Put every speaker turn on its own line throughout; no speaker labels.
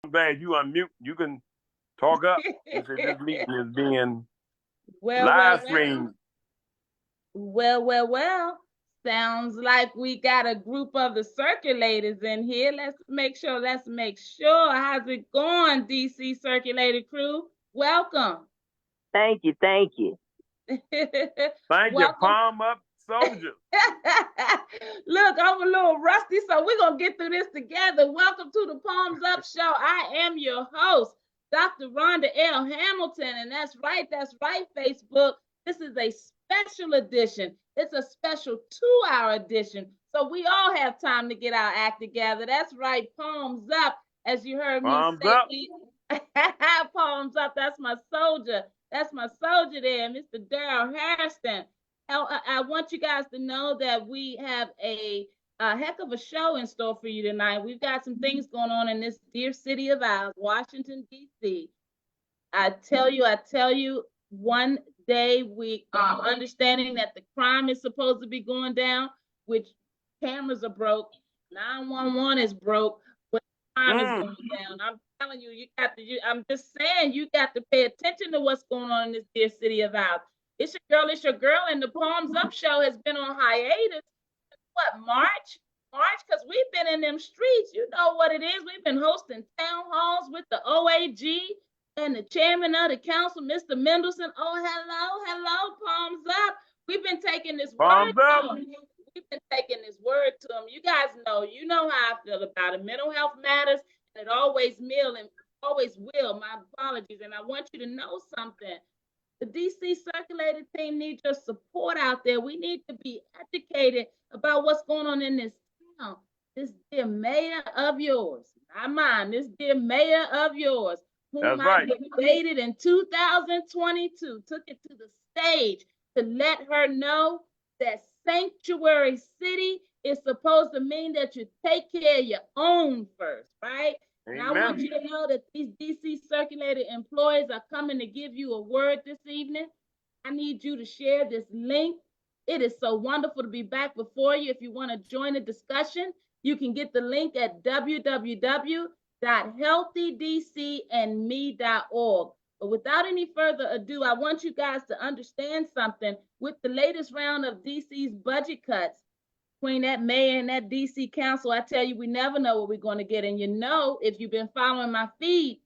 bad. You unmute. You can talk up. They said this meeting is being
Well, well,
live
well.
streamed.
Well. Sounds like we got a group of the circulators in here. Let's make sure. How's it going, DC Circulator crew? Welcome.
Thank you. Thank you.
Thank you.
Welcome.
Palm up, soldiers.
Look, I'm a little rusty, so we're going to get through this together. Welcome to the Palms Up Show. I am your host, Dr. Rhonda L. Hamilton, and that's right, Facebook. This is a special edition. It's a special 2-hour edition, so we all have time to get our act together. That's right, palms up, as you heard me
Palms
say.
up.
Palms up, that's my soldier. That's my soldier there, Mr. Daryl Hairston. I want you guys to know that we have a heck of a show in store for you tonight. We've got some things going on in this dear city of ours, Washington, D.C. I tell you, one day we are understanding that the crime is supposed to be going down, which cameras are broke, 911 is broke, but crime is going down. I'm telling you, I'm just saying, you got to pay attention to what's going on in this dear city of ours. It's your girl, and the Palms Up Show has been on hiatus. What, March? Because we've been in them streets. You know what it is. We've been hosting town halls with the OAG and the chairman of the council, Mr. Mendelson. Oh, hello, Palms Up. We've been taking this word to them. We've been taking this word to them. You guys know, how I feel about it. Mental health matters, and it always will. My apologies. And I want you to know something. The DC Circulator team needs your support out there. We need to be educated about what's going on in this town. This dear mayor of yours, not mine, this dear mayor of yours, whom I debated in 2022, took it to the stage to let her know that sanctuary city is supposed to mean that you take care of your own first, right?
Amen.
And I want you to know that these DC Circulator employees are coming to give you a word this evening. I need you to share this link. It is so wonderful to be back before you. If you want to join the discussion, you can get the link at www.healthydcandme.org. But without any further ado, I want you guys to understand something. With the latest round of DC's budget cuts, between that mayor and that DC council, I tell you, we never know what we're going to get. And if you've been following my feed,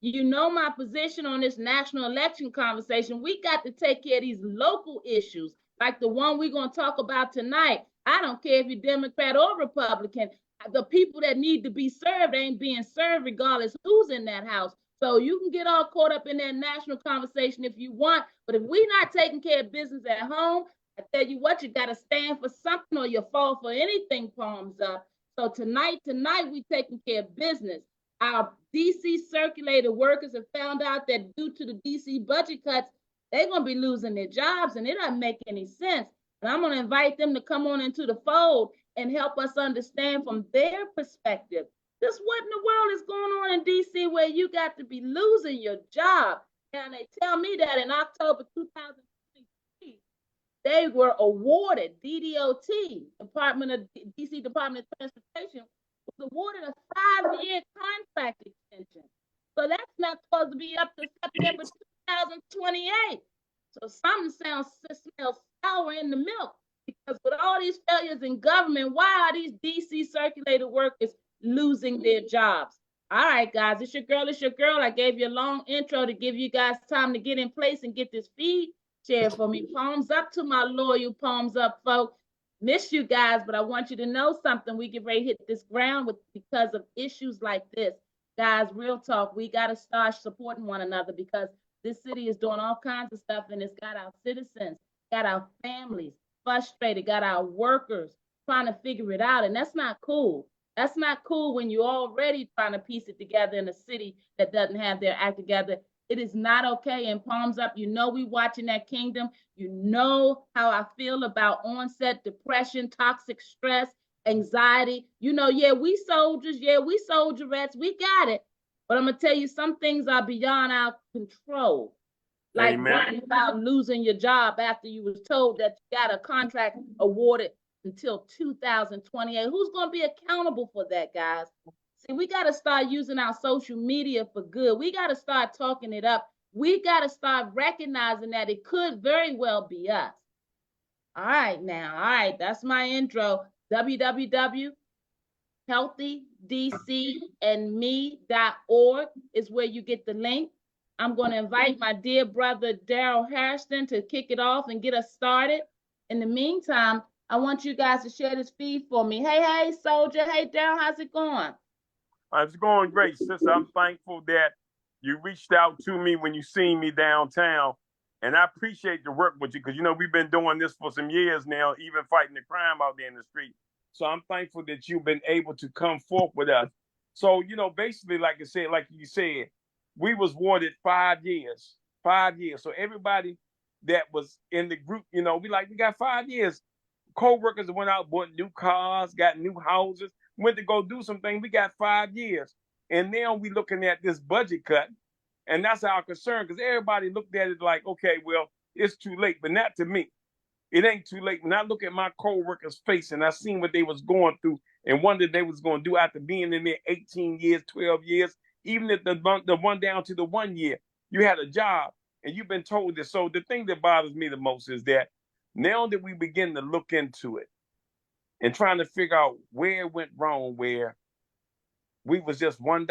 you know my position on this national election conversation. We got to take care of these local issues, like the one we're going to talk about tonight. I don't care if you're Democrat or Republican. The people that need to be served ain't being served regardless who's in that house. So you can get all caught up in that national conversation if you want. But if we're not taking care of business at home, I tell you what, you got to stand for something or you fall for anything, palms up. So tonight, we taking care of business. Our DC Circulator workers have found out that due to the DC budget cuts, they're going to be losing their jobs, and it doesn't make any sense. And I'm going to invite them to come on into the fold and help us understand from their perspective, just what in the world is going on in DC where you got to be losing your job. And they tell me that in October 2023, they were awarded, DDOT, DC Department of Transportation, was awarded a 5-year contract extension. So that's not supposed to be up to September 2028. So something smells sour in the milk, because with all these failures in government, why are these DC Circulator workers losing their jobs? All right, guys, it's your girl. I gave you a long intro to give you guys time to get in place and get this feed. Share for me. Palms up to my loyal palms up folks. Miss you guys, but I want you to know something. We get ready to hit this ground because of issues like this. Guys, real talk, we got to start supporting one another, because this city is doing all kinds of stuff, and it's got our citizens, got our families frustrated, got our workers trying to figure it out, and that's not cool. That's not cool when you're already trying to piece it together in a city that doesn't have their act together. It is not okay. And palms up, we watching that kingdom. You know how I feel about onset depression, toxic stress, anxiety. We soldiers, we soldierettes, we got it. But I'm going to tell you, some things are beyond our control. Like worrying about losing your job after you was told that you got a contract awarded until 2028. Who's going to be accountable for that, guys? See, we got to start using our social media for good. We got to start talking it up. We got to start recognizing that it could very well be us. All right, now. All right, that's my intro. www.healthydcandme.org is where you get the link. I'm going to invite my dear brother Daryl Harrison to kick it off and get us started. In the meantime, I want you guys to share this feed for me. Hey, Soldier. Hey, Daryl, how's it going?
It's going great, sister. I'm thankful that you reached out to me when you seen me downtown. And I appreciate the work with you because, we've been doing this for some years now, even fighting the crime out there in the street. So I'm thankful that you've been able to come forth with us. So, basically, like you said, we was awarded 5 years. 5 years. So everybody that was in the group, we got 5 years. Co-workers went out, bought new cars, got new houses, went to go do something. We got 5 years. And now we looking at this budget cut. And that's our concern because everybody looked at it like, okay, well, it's too late, but not to me. It ain't too late. When I look at my co-workers' face and I seen what they was going through and wondered they was going to do after being in there 18 years, 12 years, even if the one down to the 1 year, you had a job and you've been told this. So the thing that bothers me the most is that now that we begin to look into it and trying to figure out where it went wrong, where we was just $1.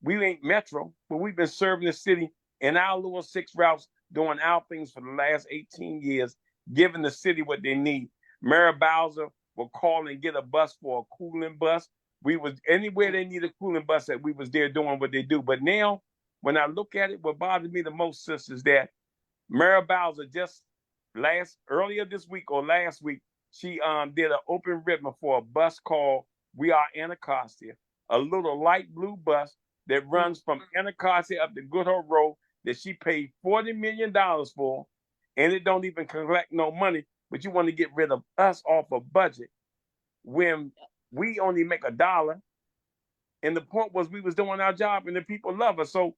We ain't Metro, but we've been serving the city in our little 6 routes, doing our things for the last 18 years, giving the city what they need. Mayor Bowser will call and get a bus for a cooling bus. We was anywhere they need a cooling bus that we was there doing what they do. But now, when I look at it, what bothers me the most, sis, is that Mayor Bowser just earlier this week or last week, she did an open ribbon for a bus called We Are Anacostia, a little light blue bus that runs from Anacostia up to Goodhoe Road that she paid $40 million for, and it don't even collect no money, but you want to get rid of us off a budget when we only make $1. And the point was we was doing our job and the people love us. So,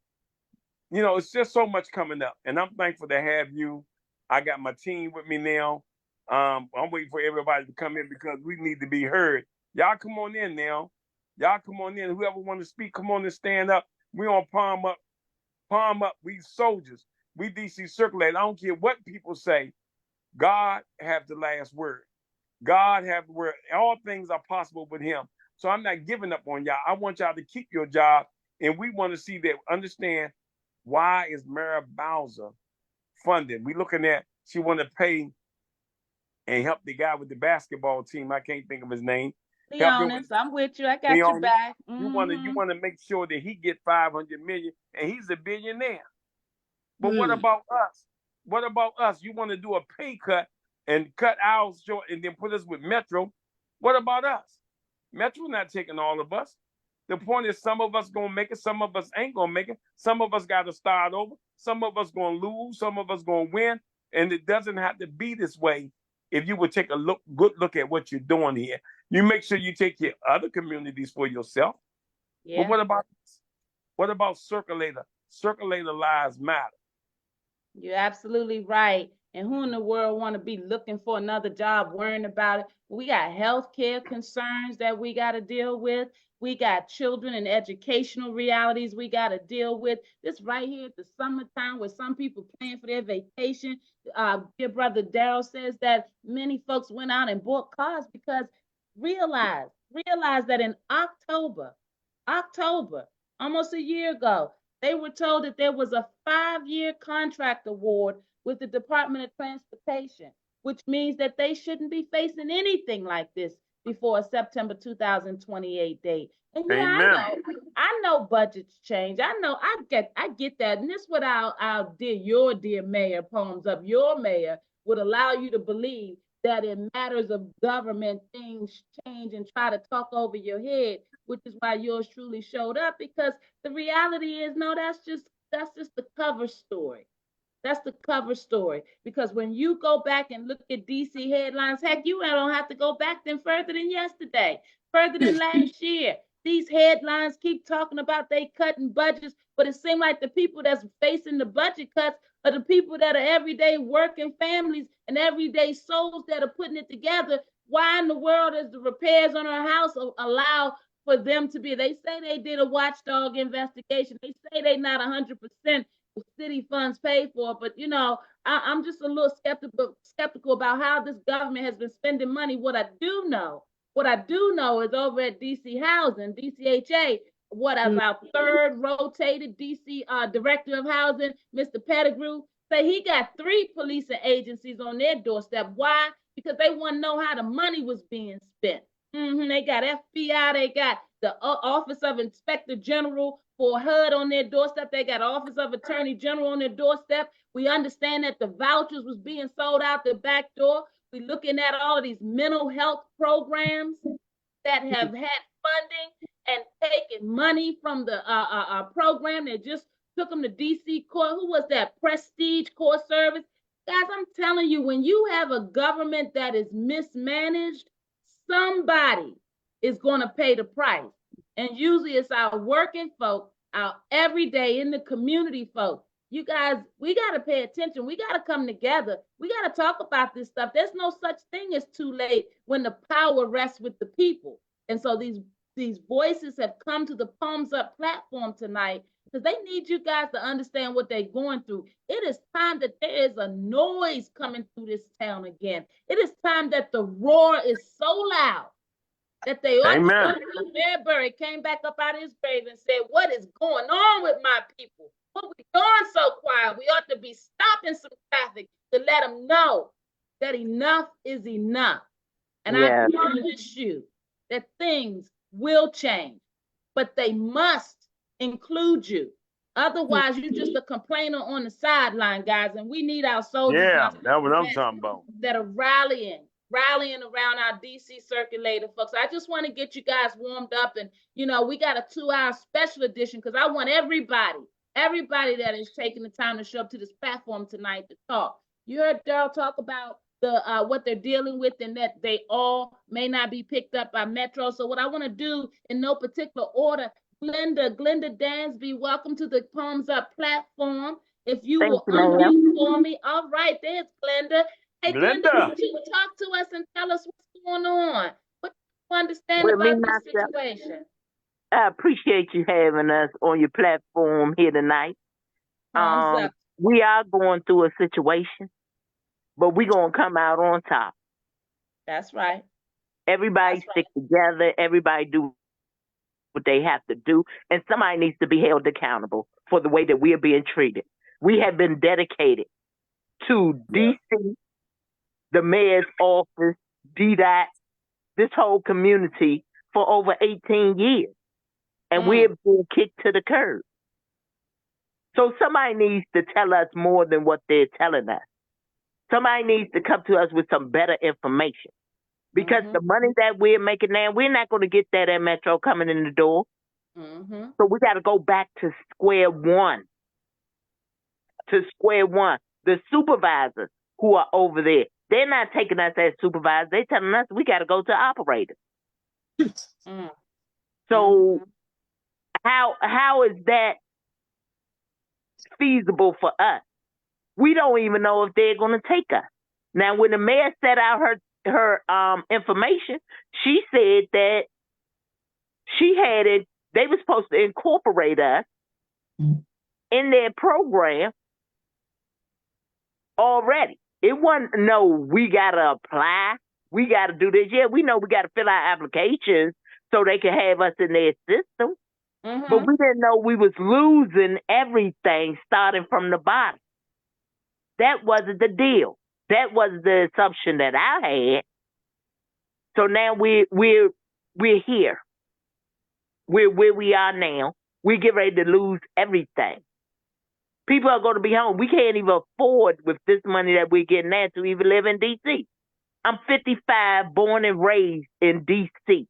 it's just so much coming up. And I'm thankful to have you. I got my team with me now. I'm waiting for everybody to come in because we need to be heard. Y'all come on in now. Y'all come on in. Whoever want to speak, come on and stand up. We on palm up. Palm up. We soldiers. We DC Circulate. I don't care what people say. God have the last word. God have the word. All things are possible with him. So I'm not giving up on y'all. I want y'all to keep your job. And we want to see that, understand why is Mayor Bowser funded. We looking at, she want to pay and help the guy with the basketball team. I can't think of his name.
Leonis, I'm with you. I got your back.
You want to make sure that he get 500 million and he's a billionaire. But what about us? What about us? You want to do a pay cut and cut ours short and then put us with Metro. What about us? Metro not taking all of us. The point is some of us going to make it. Some of us ain't going to make it. Some of us got to start over. Some of us going to lose. Some of us going to win. And it doesn't have to be this way. If you would take a good look at what you're doing here, you make sure you take your other communities for yourself. Yeah. But what about this? What about Circulator? Circulator lives matter.
You're absolutely right. And who in the world want to be looking for another job, worrying about it? We got healthcare concerns that we got to deal with. We got children and educational realities we got to deal with. This right here at the summertime where some people plan for their vacation. Dear brother Daryl says that many folks went out and bought cars because realize that in October, almost a year ago, they were told that there was a 5-year contract award with the Department of Transportation, which means that they shouldn't be facing anything like this before a September 2028 date. And yeah, I know budgets change. I get that. And this is what your dear mayor, Palms Up, your mayor would allow you to believe that in matters of government, things change and try to talk over your head, which is why yours truly showed up, because the reality is, no, that's just the cover story. That's the cover story. Because when you go back and look at DC headlines, heck, you don't have to go back then further than yesterday, further than last year. These headlines keep talking about they cutting budgets, but it seems like the people that's facing the budget cuts are the people that are everyday working families and everyday souls that are putting it together. Why in the world is the repairs on our house allow for them to be. They say they did a watchdog investigation. They say they not 100% city funds paid for, but I'm just a little skeptical about how this government has been spending money. What I do know is over at DC Housing, DCHA, our third rotated DC director of housing, Mr. Pettigrew, say he got 3 policing agencies on their doorstep. Why? Because they want to know how the money was being spent. They got FBI, they got the Office of Inspector General for HUD on their doorstep. They got Office of Attorney General on their doorstep. We understand that the vouchers was being sold out the back door. We're looking at all of these mental health programs that have had funding and taken money from the program that just took them to DC court. Who was that? Prestige Court Service. Guys, I'm telling you, when you have a government that is mismanaged, somebody is going to pay the price. And usually it's our working folk, our everyday in the community folk. You guys, we got to pay attention. We got to come together. We got to talk about this stuff. There's no such thing as too late when the power rests with the people. And so these voices have come to the Palms Up platform tonight because they need you guys to understand what they're going through. It is time that there is a noise coming through this town again. It is time that the roar is so loud that they ought to. Mayberry came back up out of his grave and said, what is going on with my people? What we doing so quiet? We ought to be stopping some traffic to let them know that enough is enough. And I promise you that things will change, but they must include you. Otherwise, you're just a complainer on the sideline, guys. And we need our soldiers.
Yeah, that's what I'm talking about.
That are rallying around our DC circulator, folks. I just want to get you guys warmed up. And, we got a 2-hour special edition because I want everybody that is taking the time to show up to this platform tonight to talk. You heard Daryl talk about what they're dealing with and that they all may not be picked up by Metro. So what I want to do in no particular order, Glenda Dansby, welcome to the Palms Up platform. If you will unmute for me. All right, there's Glenda. Hey, Glenda, would you talk to us and tell us what's going on? What do you understand about this situation?
I appreciate you having us on your platform here tonight. We are going through a situation, but we're going to come out on top.
That's right.
Everybody stick together. Everybody do what they have to do. And somebody needs to be held accountable for the way that we are being treated. We have been dedicated to DC, the mayor's office, DDOT, this whole community for over 18 years. And we're being kicked to the curb. So somebody needs to tell us more than what they're telling us. Somebody needs to come to us with some better information. Because the money that we're making now, we're not going to get that at Metro coming in the door. So we got to go back to square one. The supervisors who are over there, they're not taking us as supervisors. They're telling us we got to go to operators. So how is that feasible for us? We don't even know if they're going to take us. Now, when the mayor set out her information, she said that they were supposed to incorporate us in their program already. It wasn't, no, we got to apply. We got to do this. Yeah, we know we got to fill out applications so they can have us in their system. But we didn't know we was losing everything starting from the bottom. That wasn't the deal. That was the assumption that I had. So now we're here. We're where we are now. We get ready to lose everything. People are going to be home. We can't even afford with this money that we're getting now to even live in D.C. I'm 55, born and raised in D.C.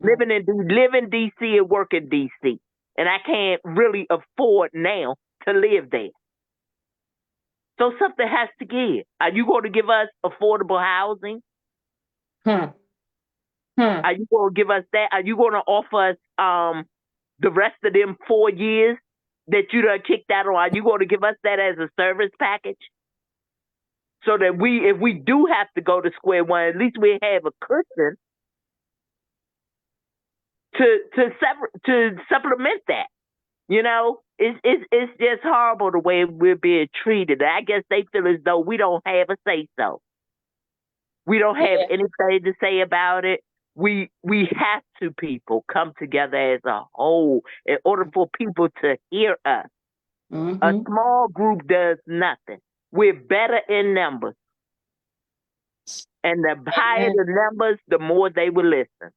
Living in D.C. and work in D.C. And I can't really afford now to live there. So something has to give. Are you going to give us affordable housing? Are you going to give us that? Are you going to offer us the rest of them 4 years that you done kicked out on? Are you going to give us that as a service package? So that if we do have to go to square one, at least we have a cushion to supplement that. You know, it's just horrible the way we're being treated. I guess they feel as though we don't have a say so. We don't have anything to say about it. We have to, people, come together as a whole in order for people to hear us.
Mm-hmm.
A small group does nothing. We're better in numbers. And the higher the numbers, the more they will listen.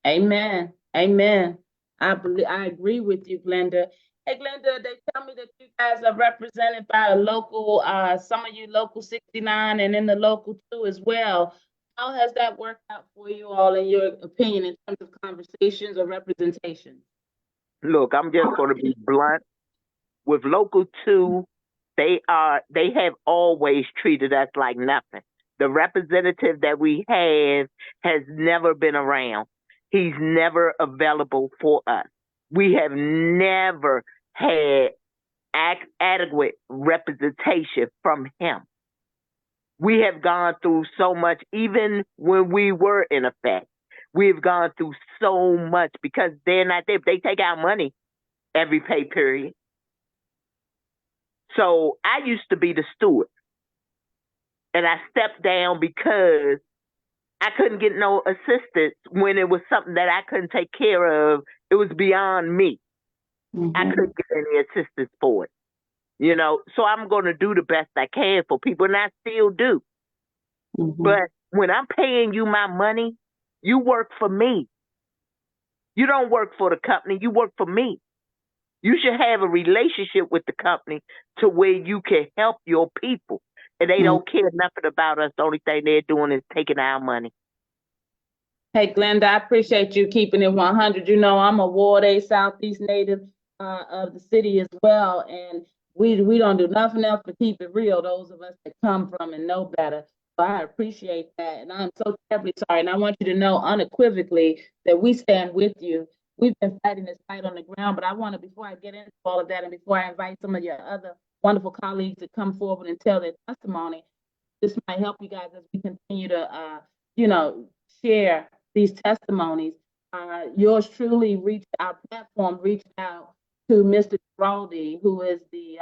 Amen. Amen. I agree with you, Glenda. Hey, Glenda, they tell me that you guys are represented by a local, some of you local 69 and in the local 2 as well. How has that worked out for you all, in your opinion, in terms of conversations or representation?
Look, I'm just going to be blunt. With local 2, they have always treated us like nothing. The representative that we have has never been around. He's never available for us. We have never had adequate representation from him. We have gone through so much, even when we were in effect. We've gone through so much because they're not there. They take our money every pay period. So I used to be the steward. And I stepped down because I couldn't get no assistance when it was something that I couldn't take care of. It was beyond me. Mm-hmm. I couldn't get any assistance for it. You know, so I'm going to do the best I can for people, and I still do. Mm-hmm. But when I'm paying you my money, you work for me. You don't work for the company. You work for me. You should have a relationship with the company to where you can help your people. And they don't care nothing about us. The only thing they're doing is taking our money.
Hey, Glenda, I appreciate you keeping it 100. You know, I'm a Ward A Southeast native of the city as well. And we don't do nothing else but keep it real, those of us that come from and know better. So I appreciate that. And I'm so terribly sorry. And I want you to know unequivocally that we stand with you. We've been fighting this fight on the ground, but I want to, before I get into all of that and before I invite some of your other wonderful colleagues to come forward and tell their testimony, this might help you guys as we continue to, share these testimonies. Yours truly our platform reached out to Mr. Giraldi, who is the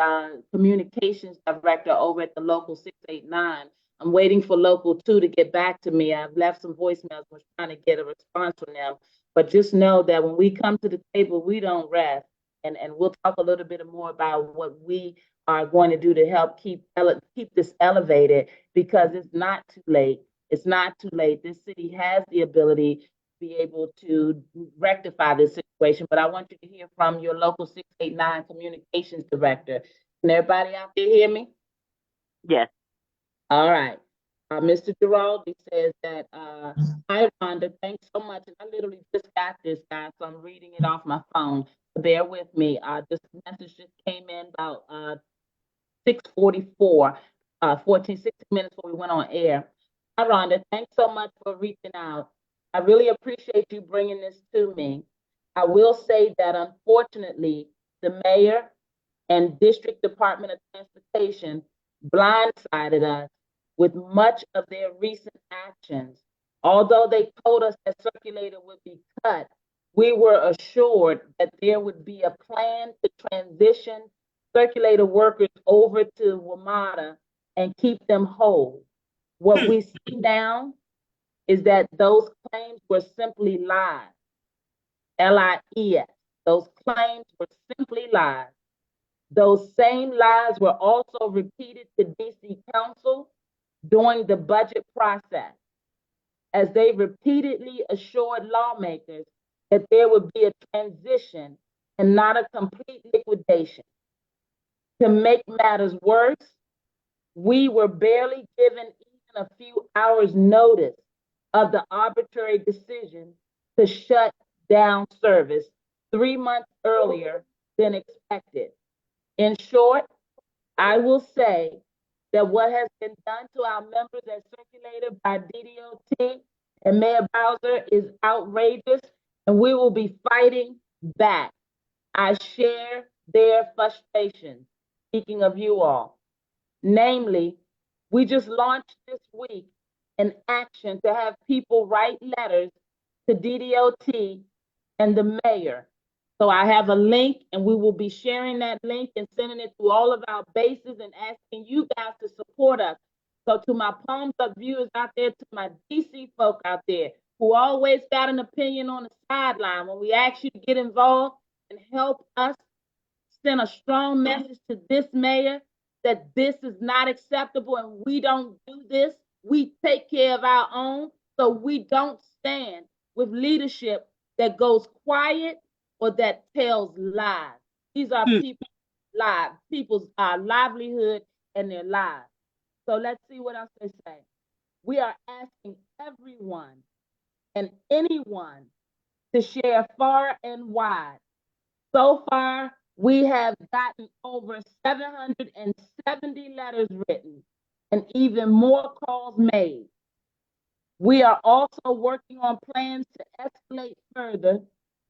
communications director over at the local 689. I'm waiting for local 2 to get back to me. I've left some voicemails. We're trying to get a response from them. But just know that when we come to the table, we don't rest. And we'll talk a little bit more about what we are going to do to help keep this elevated, because it's not too late. It's not too late. This city has the ability to be able to rectify this situation. But I want you to hear from your local 689 communications director. Can everybody out there hear me?
Yes.
All right. Mr. Giraldi says that, hi, Rhonda, thanks so much. And I literally just got this, guys, so I'm reading it off my phone. Bear with me. This message just came in about 6:44, 16 minutes before we went on air. Hi, Rhonda, thanks so much for reaching out. I really appreciate you bringing this to me. I will say that, unfortunately, the mayor and District Department of Transportation blindsided us with much of their recent actions. Although they told us that circulator would be cut, we were assured that there would be a plan to transition circulator workers over to WMATA and keep them whole. What we see now is that those claims were simply lies. Lies. Those claims were simply lies. Those same lies were also repeated to DC Council during the budget process, as they repeatedly assured lawmakers that there would be a transition and not a complete liquidation. To make matters worse, we were barely given even a few hours' notice of the arbitrary decision to shut down service 3 months earlier than expected. In short, I will say that what has been done to our members at Circulator by DDOT and Mayor Bowser is outrageous, and we will be fighting back. I share their frustration, speaking of you all. Namely, we just launched this week an action to have people write letters to DDOT and the mayor. So I have a link, and we will be sharing that link and sending it to all of our bases and asking you guys to support us. So to my Palms Up viewers out there, to my DC folk out there who always got an opinion on the sideline, when we ask you to get involved and help us send a strong message to this mayor that this is not acceptable and we don't do this. We take care of our own, so we don't stand with leadership that goes quiet or that tells lies. These are people's lives, people's livelihood and their lives. So let's see what else they say. We are asking everyone and anyone to share far and wide. So far, we have gotten over 770 letters written and even more calls made. We are also working on plans to escalate further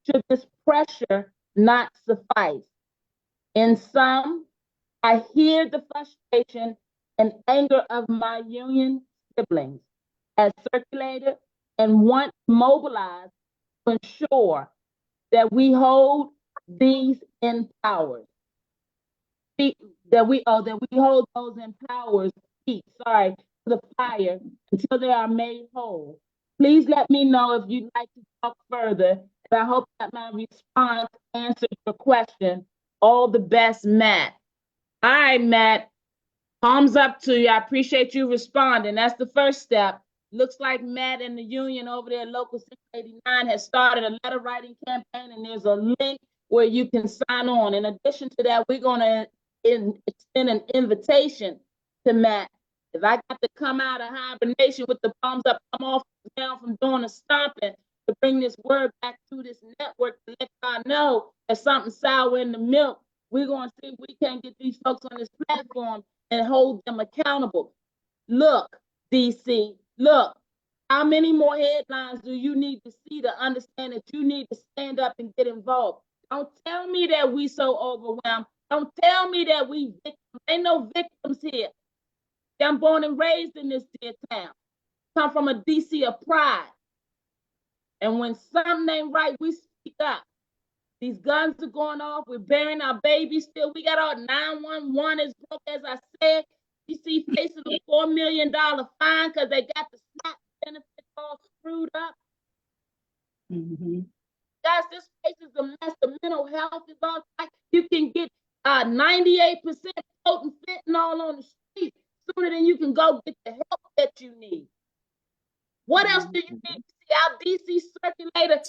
should this pressure not suffice. In sum, I hear the frustration and anger of my union siblings as circulated and want to mobilize to ensure that we hold these in powers. That we hold those in powers feet, to the fire until they are made whole. Please let me know if you'd like to talk further, and I hope that my response answered your question. All the best, Matt. All right, Matt. Palms up to you. I appreciate you responding. That's the first step. Looks like Matt and the union over there, Local 689, has started a letter writing campaign, and there's a link where you can sign on. In addition to that, we're going to extend an invitation to Matt. If I got to come out of hibernation with the palms up, come off down from doing the stomping to bring this word back to this network to let y'all know there's something sour in the milk. We're going to see if we can get these folks on this platform and hold them accountable. Look, DC, look, how many more headlines do you need to see to understand that you need to stand up and get involved? Don't tell me that we so overwhelmed. Don't tell me that we victims. Ain't no victims here. I'm born and raised in this dear town. Come from a DC of pride. And when something ain't right, we speak up. These guns are going off. We're burying our babies still. We got our 911 is broke, as I said. DC facing a $4 million fine because they got the SNAP benefits all screwed up. Guys, this place is a mess. The mental health is all tight. You can get 98% potent fentanyl on the street sooner than you can go get the help that you need. What else do you need to see? Our DC circulator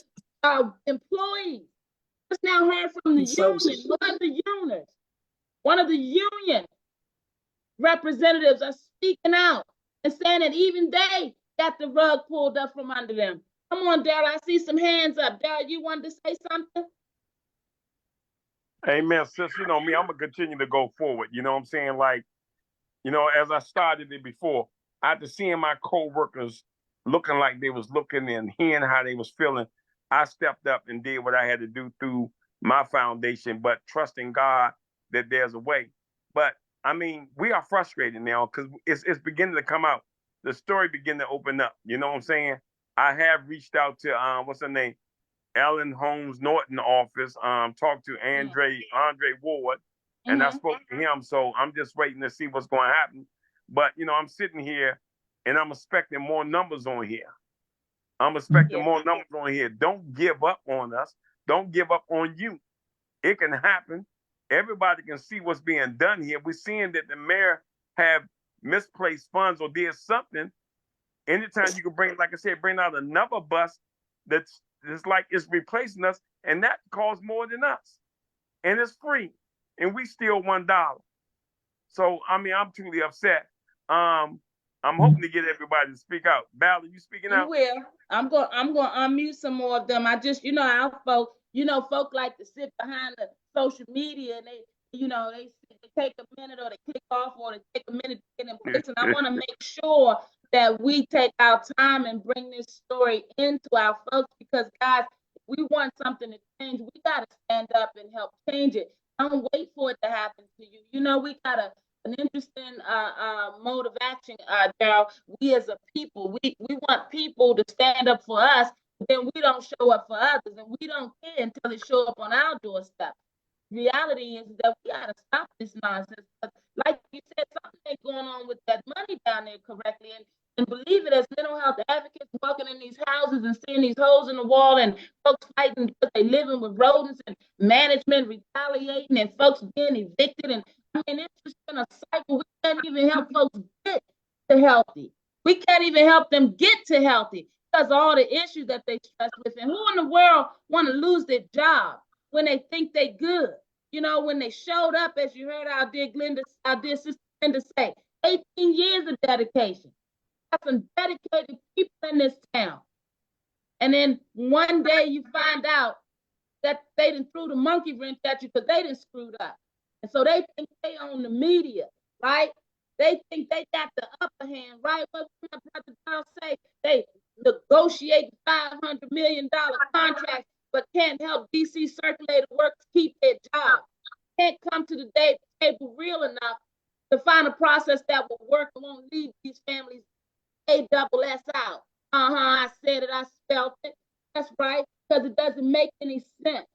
employees just now heard from the union. One of the union representatives are speaking out and saying that even they got the rug pulled up from under them. Come on, Daryl, I see some hands up. Daryl, you wanted to say something?
Amen, sis. You know me, I'm going to continue to go forward. You know what I'm saying? Like, you know, as I started it before, after seeing my co-workers looking like they was looking and hearing how they was feeling, I stepped up and did what I had to do through my foundation, but trusting God that there's a way. But I mean, we are frustrated now because it's beginning to come out. The story beginning to open up. You know what I'm saying? I have reached out to what's her name, Ellen Holmes Norton office. Talked to Andre Ward, and I spoke to him. So I'm just waiting to see what's going to happen. But you know, I'm sitting here and I'm expecting more numbers on here. I'm expecting more numbers on here. Don't give up on us. Don't give up on you. It can happen. Everybody can see what's being done here. We're seeing that the mayor have misplaced funds or did something. Anytime you can bring, like I said, bring out another bus that's like it's replacing us, and that costs more than us. And it's free. And we steal $1. So I mean, I'm truly upset. I'm hoping to get everybody to speak out. Val, are you speaking out?
You will. I'm going to unmute some more of them. I just, our folk, folk like to sit behind the social media and they take a minute or they click off or they take a minute to get in place. And I want to make sure that we take our time and bring this story into our folks because, guys, if we want something to change, we got to stand up and help change it. Don't wait for it to happen to you. We got an interesting mode of action, Daryl. We as a people, we want people to stand up for us then we don't show up for others, and we don't care until it show up on our doorstep. Reality is that we gotta stop this nonsense. Like you said, something ain't going on with that money down there correctly. And believe it, as mental health advocates walking in these houses and seeing these holes in the wall and folks fighting because they living with rodents and management retaliating and folks being evicted. And I mean, it's just been a cycle. We can't even help folks get to healthy. We can't even help them get to healthy because of all the issues that they stress with. And who in the world want to lose their job when they think they good? You know, when they showed up, as you heard our dear sister Glenda say, 18 years of dedication. Got some dedicated people in this town. And then one day you find out that they didn't threw the monkey wrench at you because they didn't screwed up. And so they think they own the media, right? They think they got the upper hand, right? What my brother Charles say? They negotiate $500 million contracts, but can't help DC circulator workers keep their job. Can't come to the table real enough to find a process that will work and won't leave these families ASS out. I said it, I spelled it. That's right, because it doesn't make any sense.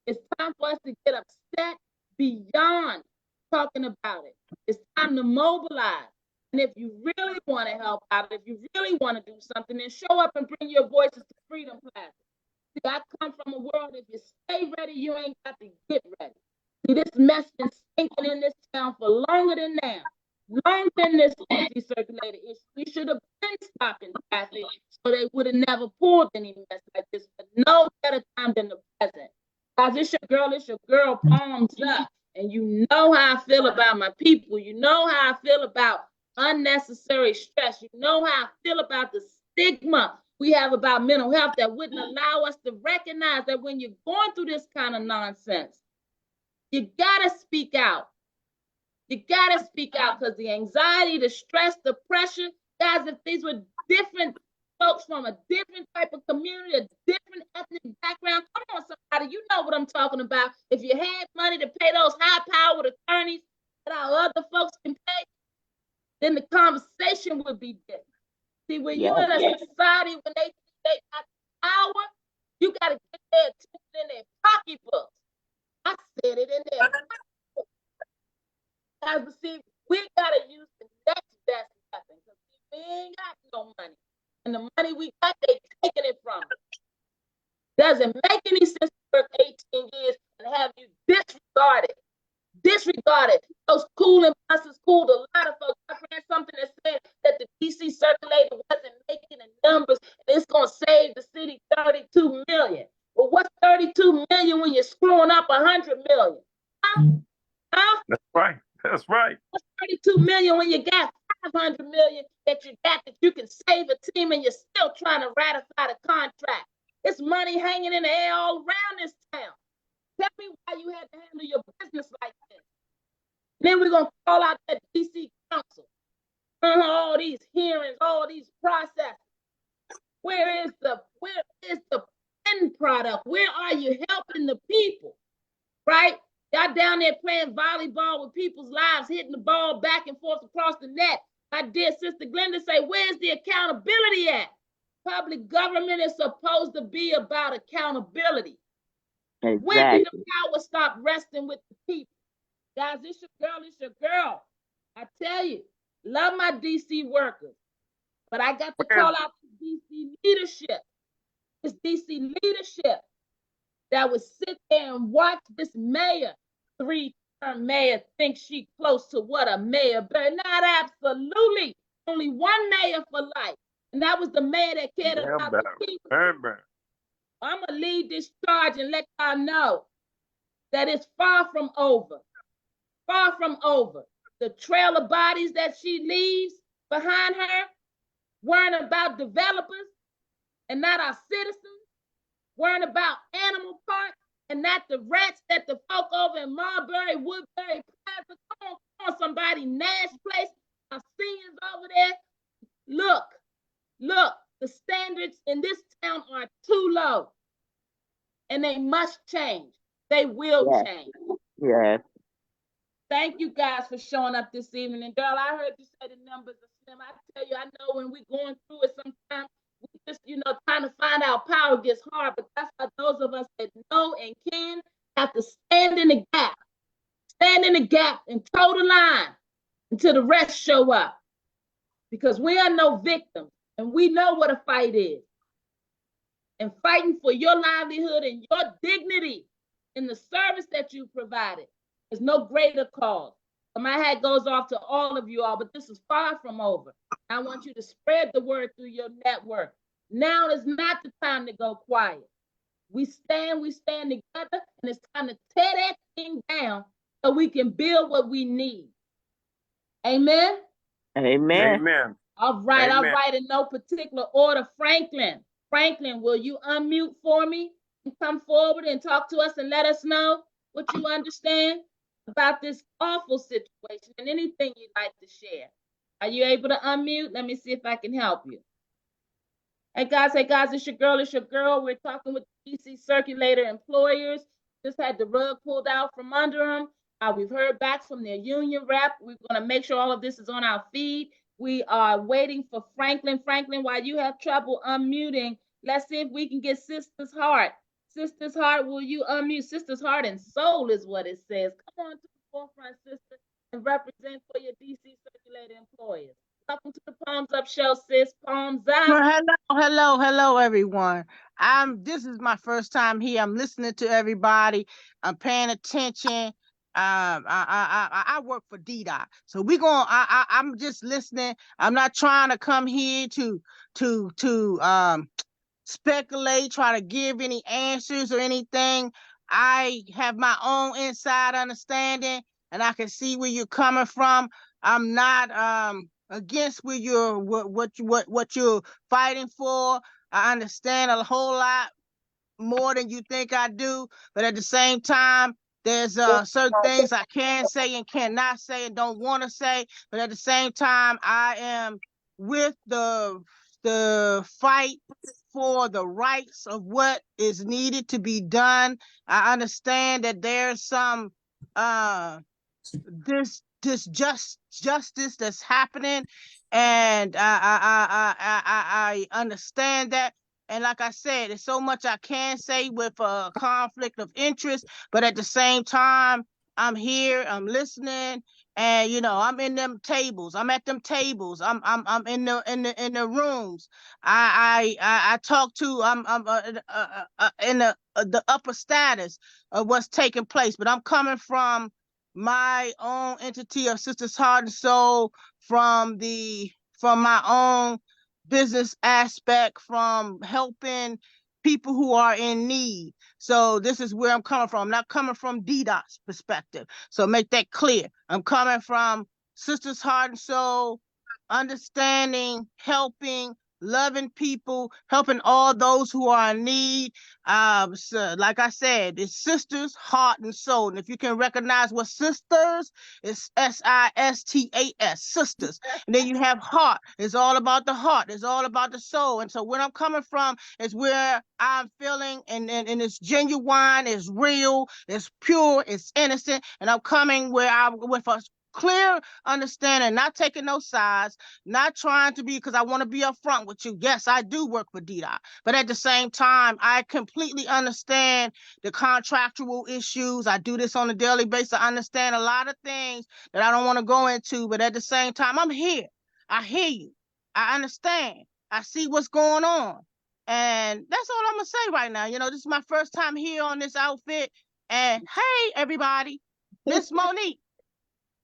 It's time for us to get upset beyond talking about it. It's time to mobilize. And if you really want to help out, if you really want to do something, then show up and bring your voices to Freedom Plaza. See, I come from a world, if you stay ready, you ain't got to get ready. See, this mess been stinking in this town for longer than now. Longer than this circulator issue. We should have been stopping traffic so they would have never pulled any mess like this. But no better time than the present. Guys, it's your girl, palms up. And you know how I feel about my people. You know how I feel about unnecessary stress. You know how I feel about the stigma we have about mental health that wouldn't allow us to recognize that when you're going through this kind of nonsense, you gotta speak out. You gotta speak out because the anxiety, the stress, the pressure, guys, if these were different folks from a different type of community, a different ethnic background, come on, somebody, you know what I'm talking about. If you had money to pay those high-powered attorneys that our other folks can pay, then the conversation would be different. See, when you're in a society, when they got power, you gotta get their attention in their pocketbooks. I said it in there. Guys, but see, we gotta use the next best weapon because we ain't got no money. And the money we got, they taking it from us. Doesn't make any sense to work 18 years and have you disregarded. Those cooling buses cooled a lot of folks. I read something that said that the DC circulator wasn't making the numbers and it's gonna save the city 32 million. Well, what's 32 million when you're screwing up 100 million? Huh?
That's right. That's right.
What's 32 million when you got 500 million that you can save a team and you're still trying to ratify the contract? It's money hanging in the air all around this town. Tell me why you had to handle your business like this. Then we're gonna call out that DC council. All these hearings, all these processes. Where is the end product? Where are you helping the people? Right? Y'all down there playing volleyball with people's lives, hitting the ball back and forth across the net. My dear sister Glenda say, where's the accountability at? Public government is supposed to be about accountability.
Exactly.
When did the power stop resting with the people? Guys, it's your girl. I tell you, love my DC workers, but I got to call out the DC leadership. It's DC leadership that would sit there and watch this mayor, 3-term mayor, think she close to what a mayor, but not absolutely. Only one mayor for life. And that was the mayor that cared about the people. I'm going to lead this charge and let y'all know that it's far from over. Far from over. The trail of bodies that she leaves behind her weren't about developers and not our citizens. Weren't about animal parks and not the rats that the folk over in Marbury, Woodbury, Plaza. Come on, somebody, Nash Place, our seniors over there. Look, the standards in this town are too low and they must change. They will change.
Yes.
Thank you guys for showing up this evening. And girl, I heard you say the numbers are slim. I tell you, I know when we're going through it sometimes, we just, trying to find our power gets hard, but that's why those of us that know and can have to stand in the gap and toe the line until the rest show up. Because we are no victims, and we know what a fight is. And fighting for your livelihood and your dignity in the service that you provided is no greater cause. So my hat goes off to all of you all, but this is far from over. I want you to spread the word through your network. Now is not the time to go quiet. We stand together, and it's time to tear that thing down so we can build what we need. Amen?
Amen.
Amen.
All right,
Amen.
all right, in no particular order. Franklin, will you unmute for me and come forward and talk to us and let us know what you understand about this awful situation and anything you'd like to share? Are you able to unmute? Let me see if I can help you. Hey guys, it's your girl. We're talking with the DC Circulator employers. Just had the rug pulled out from under them. We've heard back from their union rep. We're going to make sure all of this is on our feed. We are waiting for Franklin. Franklin, while you have trouble unmuting, let's see if we can get Sister's Heart. Sister's Heart, will you unmute? Sister's Heart and Soul is what it says. Come on to the forefront, sister, and represent for your DC Circulator employers. Welcome to the Palms Up Show, sis. Palms up.
Well, hello, everyone. This is my first time here. I'm listening to everybody. I'm paying attention. I work for DDOT, so I'm just listening. I'm not trying to come here to speculate, try to give any answers or anything. I have my own inside understanding, and I can see where you're coming from. I'm not against what you're fighting for. I understand a whole lot more than you think I do, but at the same time, there's certain things I can say and cannot say and don't want to say. But at the same time, I am with the fight for the rights of what is needed to be done. I understand that there's some justice that's happening, and I understand that. And like I said, there's so much I can say with a conflict of interest, but at the same time, I'm here, I'm listening, and I'm in them tables. I'm at them tables. I'm in the rooms. I talk to. I'm in the upper status of what's taking place, but I'm coming from my own entity of Sisters Heart and Soul, from my own business aspect, from helping people who are in need. So this is where I'm coming from. I'm not coming from DDOT's perspective. So make that clear. I'm coming from Sisters Heart and Soul, understanding, helping, loving people, helping all those who are in need. So like I said, it's Sisters, Heart, and Soul. And if you can recognize what sisters, it's SISTAS, sisters. And then you have heart. It's all about the heart. It's all about the soul. And so where I'm coming from is where I'm feeling, and it's genuine, it's real, it's pure, it's innocent. And I'm coming with a clear understanding, not taking no sides, not trying to be, because I want to be upfront with you. Yes, I do work for DDOT, but at the same time, I completely understand the contractual issues. I do this on a daily basis. I understand a lot of things that I don't want to go into, but at the same time, I'm here. I hear you. I understand. I see what's going on. And that's all I'm going to say right now. This is my first time here on this outfit. And hey, everybody, Miss Monique.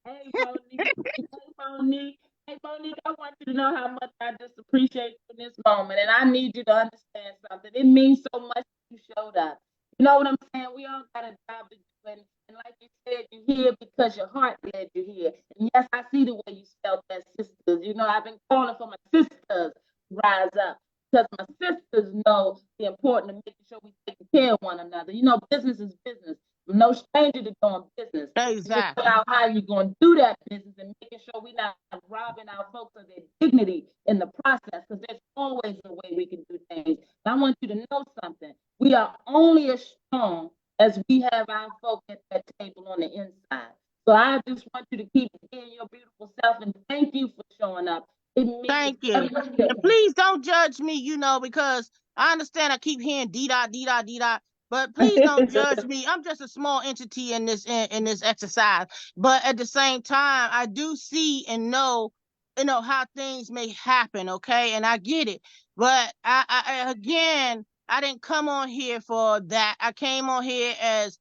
Hey, Monique. Hey, Monique, I want you to know how much I just appreciate you in this moment. And I need you to understand something. It means so much that you showed up. You know what I'm saying? We all got a job to do. And like you said, you're here because your heart led you here. And yes, I see the way you spelled that, sisters. I've been calling for my sisters to rise up, because my sisters know the importance of making sure we take care of one another. Business is business. I'm no stranger to doing business.
Exactly.
Figure out how you're going to do that business and making sure we're not robbing our folks of their dignity in the process, because there's always a way we can do things. And I want you to know something. We are only as strong as we have our folks at that table on the inside. So I just want you to keep being your beautiful self, and thank you for showing up.
Thank you. And please don't judge me, because I understand I keep hearing D dot, D dot, D dot, but please don't judge me. I'm just a small entity in this exercise. But at the same time, I do see and know, how things may happen, okay? And I get it. But again, I didn't come on here for that. I came on here as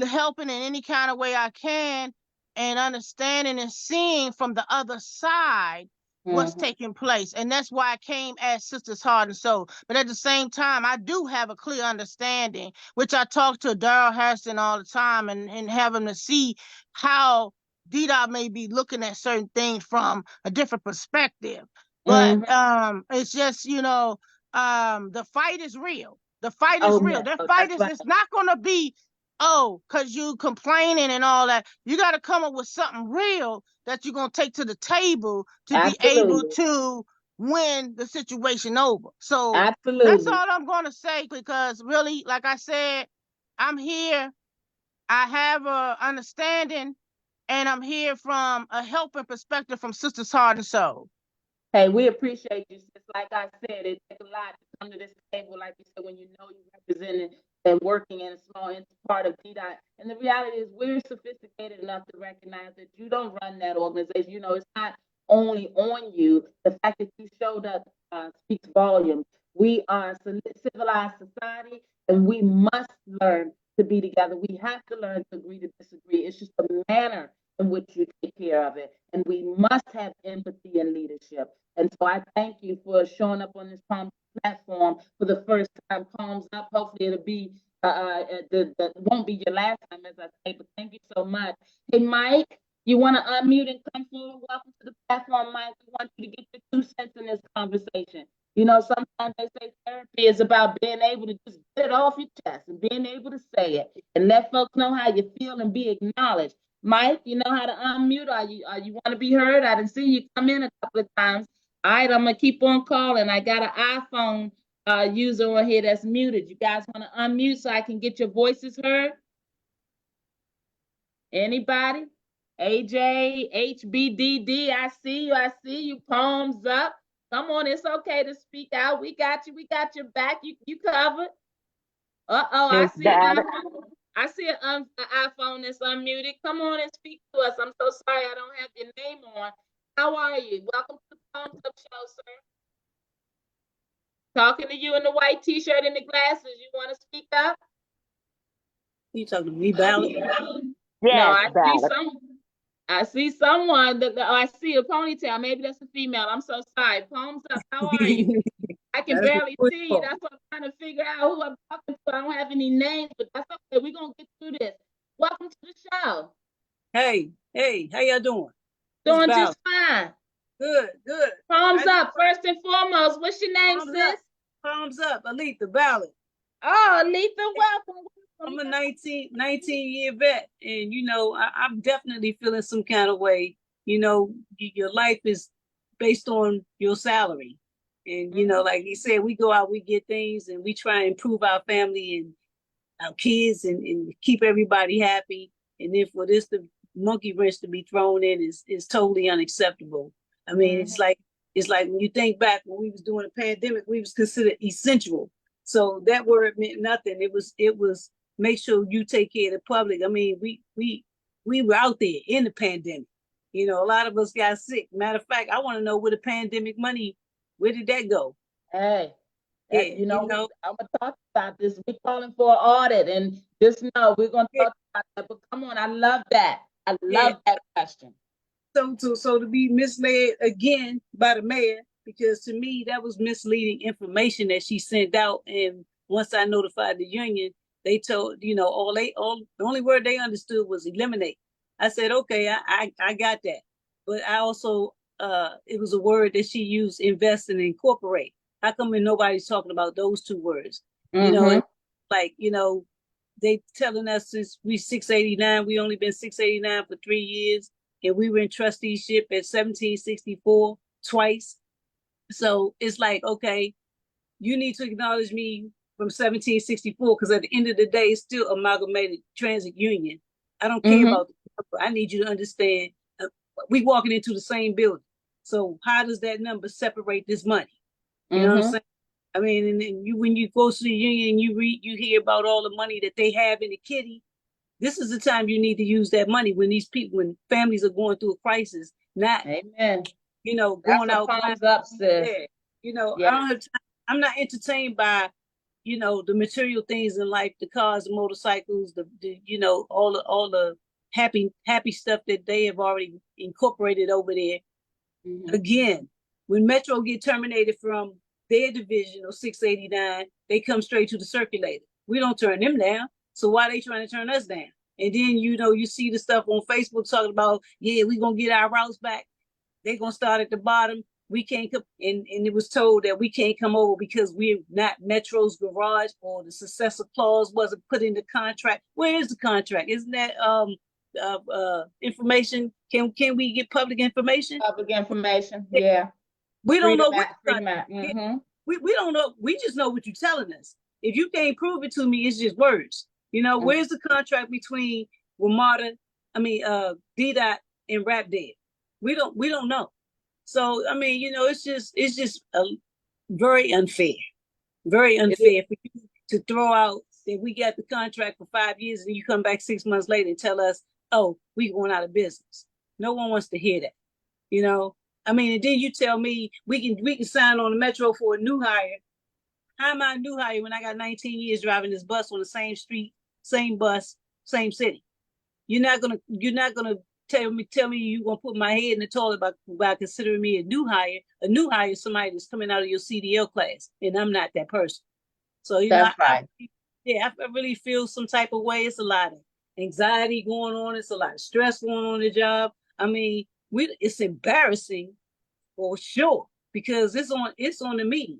helping in any kind of way I can and understanding and seeing from the other side what's taking place. And that's why I came as Sisters Heart and Soul. But at the same time, I do have a clear understanding, which I talk to Daryl Harrison all the time and have him to see how DDOT may be looking at certain things from a different perspective. But it's just, the fight is real. The fight is real. That fight is it's not going to be, because you complaining and all that. You got to come up with something real that you're going to take to the table to be able to win the situation over. So that's all I'm going to say, because really, like I said, I'm here. I have a understanding, and I'm here from a helping perspective from Sisters Heart and Soul.
Hey, we appreciate you. Just like I said, it takes a lot to come to this table, like you said, when you know you're representing and working in a small part of DDOT. And the reality is we're sophisticated enough to recognize that you don't run that organization. It's not only on you. The fact that you showed up speaks volumes. We are a civilized society, and we must learn to be together. We have to learn to agree to disagree. It's just the manner in which you take care of it. And we must have empathy and leadership. And so I thank you for showing up on this platform for the first time. Palms up. Hopefully it'll be won't be your last time, as I say, but thank you so much. Hey, Mike, you want to unmute and come forward? Welcome to the platform, Mike. We want you to get your 2 cents in this conversation. Sometimes they say therapy is about being able to just get it off your chest and being able to say it and let folks know how you feel and be acknowledged. Mike, you know how to unmute? You want to be heard? I didn't see you come in a couple of times. All right, I'm gonna keep on calling. I got an iPhone user on here that's muted. You guys want to unmute so I can get your voices heard? Anybody? AJ, HBDD, I see you. Palms up. Come on, it's okay to speak out. We got your back. You covered. I see an iPhone that's unmuted. Come on and speak to us. I'm so sorry I don't have your name on. How are you? Welcome to the Palms Up Show, sir. Talking to you in the white t-shirt and the glasses. You want to speak up?
You talking to me, Ballard?
Yes,
no, I see someone. I see a ponytail. Maybe that's a female. I'm so sorry. Palms up. How are you? I can barely see you. That's what I'm trying to figure out who I'm talking to. I don't have any names, but that's okay. We're going to get through this. Welcome to the show.
Hey, how y'all doing?
Doing just fine.
Good.
Palms up. First and foremost, what's your name, sis?
Palms up. Aletha Ballard.
Oh, Aletha, welcome.
I'm a 19-year vet, and I'm definitely feeling some kind of way. Your life is based on your salary, and like you said, we go out, we get things, and we try and improve our family and our kids, and keep everybody happy. And then for this, the monkey wrench to be thrown in is totally unacceptable. I mean, it's like when you think back when we was doing a pandemic, we was considered essential. So that word meant nothing. It was make sure you take care of the public. I mean, we were out there in the pandemic. A lot of us got sick. Matter of fact, I want to know where the pandemic money, where did that go?
Hey, I'm gonna talk about this. We're calling for an audit, and just know we're gonna talk about that. But come on, I love that. I love that question.
So to be misled again by the mayor, because to me that was misleading information that she sent out. And once I notified the union, they told the only word they understood was eliminate. I said, okay, I got that, but I also it was a word that she used, invest and incorporate. How come nobody's talking about those 2 words? They telling us since we 689, we only been 689 for 3 years. And we were in trusteeship at 1764 twice. So it's like, okay, you need to acknowledge me from 1764, because at the end of the day, it's still Amalgamated Transit Union. I don't care about the number. I need you to understand we walking into the same building. So how does that number separate this money? You know what I'm saying? I mean, and then when you go to the union, you hear about all the money that they have in the kitty. This is the time you need to use that money when when families are going through a crisis, not,
Amen.
Going out.
Thumbs up, sis.
Yeah. I
Yes.
don't have time. I'm not entertained by, the material things in life, the cars, the motorcycles, the all the happy stuff that they have already incorporated over there. Again, when Metro get terminated from their division or 689, they come straight to the circulator. We don't turn them down. So why are they trying to turn us down? And then, you see the stuff on Facebook talking about, yeah, we're going to get our routes back. They're going to start at the bottom. We can't come, and it was told that we can't come over because we're not Metro's garage, or the successor clause wasn't put in the contract. Where is the contract? Isn't that information? Can we get public information?
Public information, yeah.
We don't know
what.
We don't know. We just know what you're telling us. If you can't prove it to me, it's just words. Where's the contract between WMATA, DDOT and RapDev? We don't know. So I mean, it's just very unfair for you to throw out that we got the contract for 5 years and you come back 6 months later and tell us, oh, we going out of business. No one wants to hear that. I mean, and then you tell me we can sign on the Metro for a new hire. How am I a new hire when I got 19 years driving this bus on the same street, same bus, same city? You're not gonna tell me you're gonna put my head in the toilet by considering me a new hire. A new hire is somebody that's coming out of your CDL class, and I'm not that person. So
that's right.
I really feel some type of way. It's a lot of anxiety going on. It's a lot of stress going on in the job. I mean, it's embarrassing for sure because it's on the media.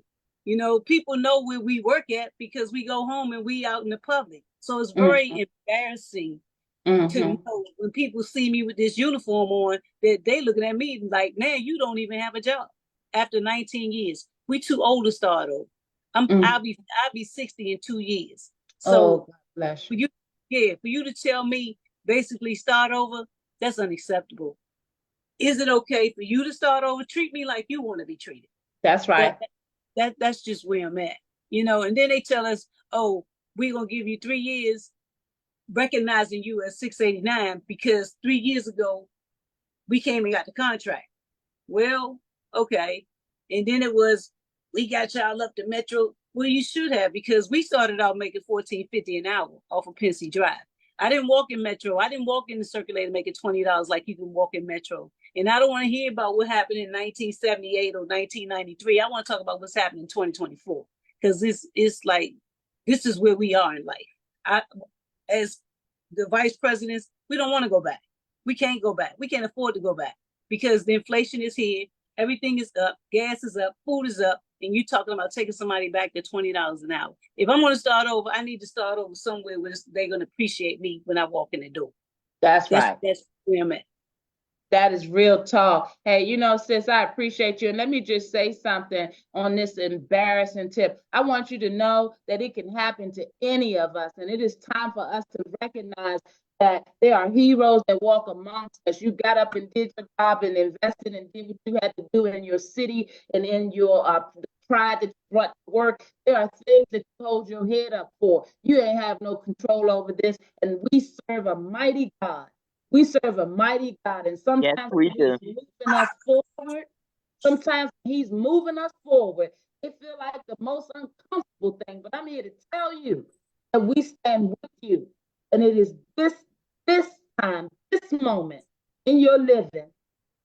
People know where we work at because we go home and we out in the public. So it's very embarrassing to know when people see me with this uniform on that they looking at me like, man, you don't even have a job after 19 years. We too old to start over. I'll be 60 in 2 years. So
God bless
you. For you to tell me basically start over, that's unacceptable. Is it okay for you to start over? Treat me like you want to be treated.
That's right.
That's just where I'm at. And then they tell us, oh, we're gonna give you 3 years recognizing you as 689 because 3 years ago we came and got the contract. Well, okay. And then it was, we got y'all up to Metro. Well, you should have, because we started out making $14.50 an hour off of Pensy Drive. I didn't walk in Metro. I didn't walk in the circulator making $20 like you can walk in Metro. And I don't want to hear about what happened in 1978 or 1993. I want to talk about what's happening in 2024, because this is where we are in life. As the vice presidents, we don't want to go back. We can't go back. We can't afford to go back because the inflation is here. Everything is up. Gas is up. Food is up. And you're talking about taking somebody back to $20 an hour. If I'm going to start over, I need to start over somewhere where they're going to appreciate me when I walk in the door.
That's right.
That's where I'm at.
That is real talk. Hey, sis, I appreciate you. And let me just say something on this embarrassing tip. I want you to know that it can happen to any of us. And it is time for us to recognize that there are heroes that walk amongst us. You got up and did your job and invested and did what you had to do in your city and in your pride that you brought to work. There are things that you hold your head up for. You ain't have no control over this. And we serve a mighty God. We serve a mighty God, and sometimes He's moving us forward. Sometimes He's moving us forward. It feels like the most uncomfortable thing, but I'm here to tell you that we stand with you. And it is this time, this moment in your living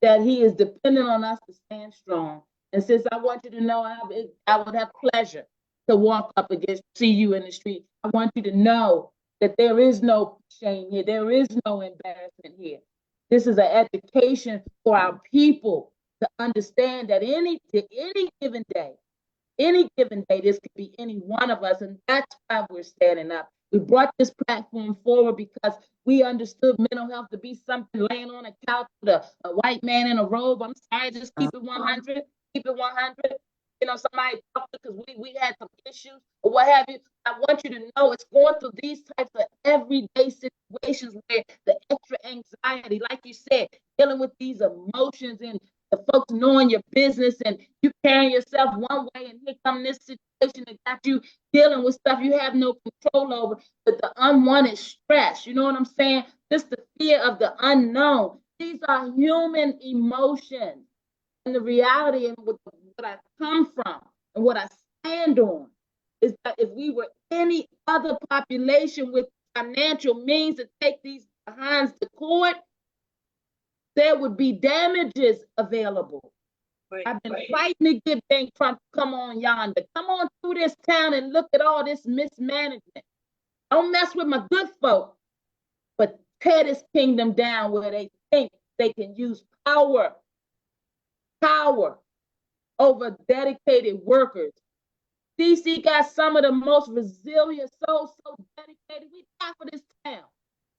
that He is dependent on us to stand strong. And since I want you to know I would have pleasure to walk up against, see you in the street, I want you to know that there is no shame here. There is no embarrassment here. This is an education for our people to understand that any given day, this could be any one of us. And that's why we're standing up. We brought this platform forward because we understood mental health to be something laying on a couch with a white man in a robe. I'm sorry, just keep it 100. Keep it 100. Somebody talked because we had some issues or what have you. I want you to know it's going through these types of everyday situations where the extra anxiety, like you said, dealing with these emotions and the folks knowing your business and you carrying yourself one way, and here come this situation that got you dealing with stuff you have no control over, but the unwanted stress, you know what I'm saying? Just the fear of the unknown. These are human emotions. And the reality and what I come from and what I stand on is that if we were any other population with financial means to take these behinds to court, there would be damages available.
Right,
I've been fighting to get Bank Trump to come on yonder. Come on through this town and look at all this mismanagement. Don't mess with my good folk, but tear this kingdom down where they think they can use power over dedicated workers. DC got some of the most resilient souls, so dedicated. We die for this town.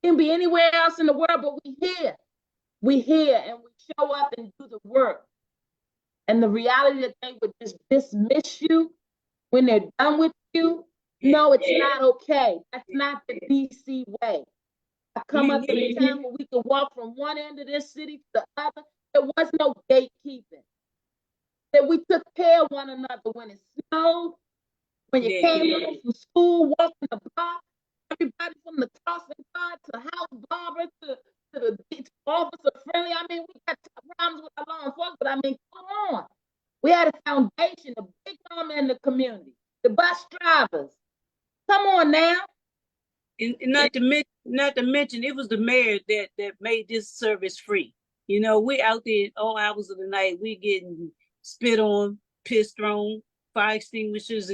It can be anywhere else in the world, but we here. We here and we show up and do the work. And the reality that they would just dismiss you when they're done with you, no, it's not okay. That's not the DC way. I come up in a town where we could walk from one end of this city to the other. There was no gatekeeping. That we took care of one another when it snowed, when you came home from school, walking the block, everybody from the crossing guard to house barber to the officer friendly. I mean, we got problems with our law enforcement, but I mean, come on. We had a foundation, a big arm in the community, the bus drivers. Come on now.
And not to mention, it was the mayor that made this service free. You know, we're out there all hours of the night. We're getting spit on, piss thrown, fire extinguishers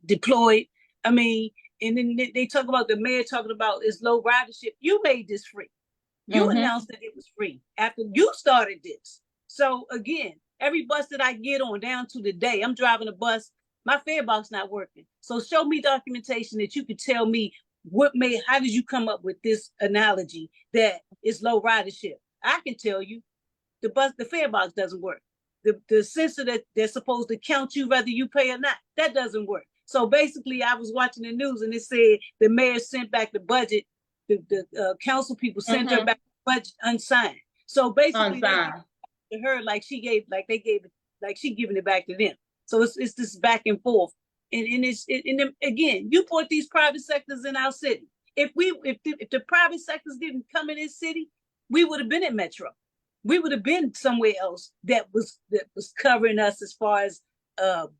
deployed. I mean, and then they talk about the mayor talking about it's low ridership. You made this free. You announced that it was free after you started this. So again, every bus that I get on down to the day, I'm driving a bus, my fare box not working. So show me documentation that you could tell me how did you come up with this analogy that it's low ridership? I can tell you the fare box doesn't work. The sensor that they're supposed to count you whether you pay or not, that doesn't work. So basically I was watching the news and it said the mayor sent back the budget, the council people sent her back the budget unsigned. So basically they to her like she giving it back to them. So it's this back and forth. And again, you put these private sectors in our city. If the private sectors didn't come in this city, we would have been at Metro. We would have been somewhere else that was covering us as far as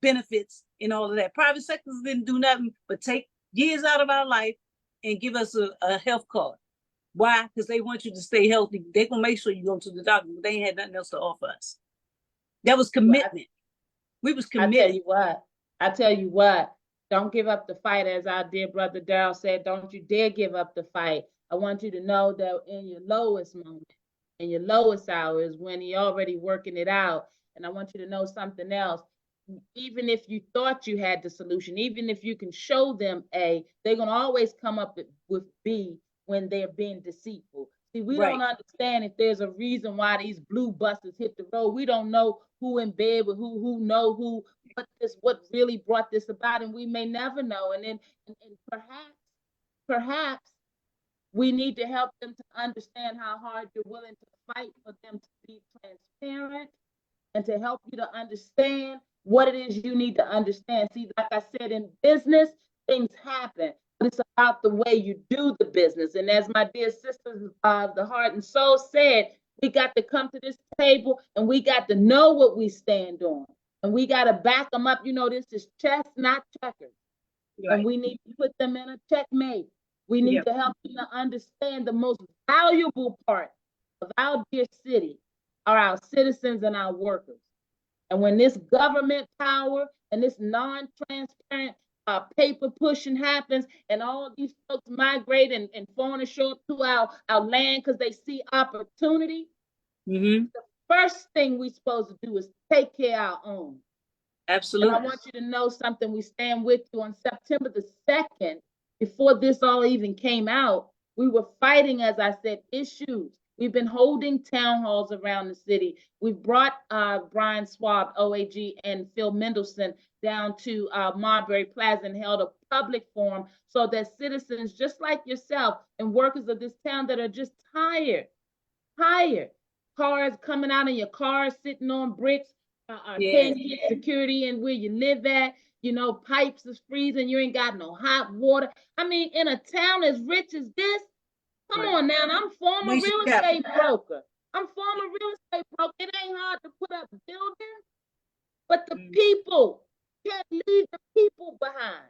benefits and all of that. Private sectors didn't do nothing but take years out of our life and give us a health card. Why? Because they want you to stay healthy. They're going to make sure you go to the doctor, but they ain't had nothing else to offer us. That was commitment. We was committed.
I tell you what, don't give up the fight. As our dear brother Daryl said, don't you dare give up the fight. I want you to know that in your lowest moment, in your lowest hours, when you're already working it out. And I want you to know something else. Even if you thought you had the solution, even if you can show them A, they're going to always come up with B when they're being deceitful. See, we don't understand if there's a reason why these blue buses hit the road. We don't know who in bed with who, what really brought this about, and we may never know. And then and perhaps we need to help them to understand how hard you're willing to fight for them to be transparent and to help you to understand what it is you need to understand. See, like I said, in business, things happen, but it's about the way you do the business. And as my dear sisters of the heart and soul said, we got to come to this table and we got to know what we stand on. And we got to back them up. You know, this is chess, not checkers. Right. And we need to put them in a checkmate. We need to help them to understand the most valuable part of our dear city are our citizens and our workers. And when this government power and this non-transparent paper pushing happens and all these folks migrate and foreigners show up to our land because they see opportunity, the first thing we're supposed to do is take care of our own.
Absolutely.
And I want you to know something. We stand with you on September the 2nd. Before this all even came out, we were fighting, as I said, issues. We've been holding town halls around the city. We've brought Brian Schwab, OAG, and Phil Mendelson down to Marbury Plaza and held a public forum so that citizens just like yourself and workers of this town that are just tired cars coming out in your car, sitting on bricks,
Yeah.
can't get security in where you live at. You know, pipes is freezing. You ain't got no hot water. I mean, in a town as rich as this, come
Right.
on now. And I'm former
We should
real
have-
estate broker. I'm former real estate broker. It ain't hard to put up buildings, but the people can't leave the people behind.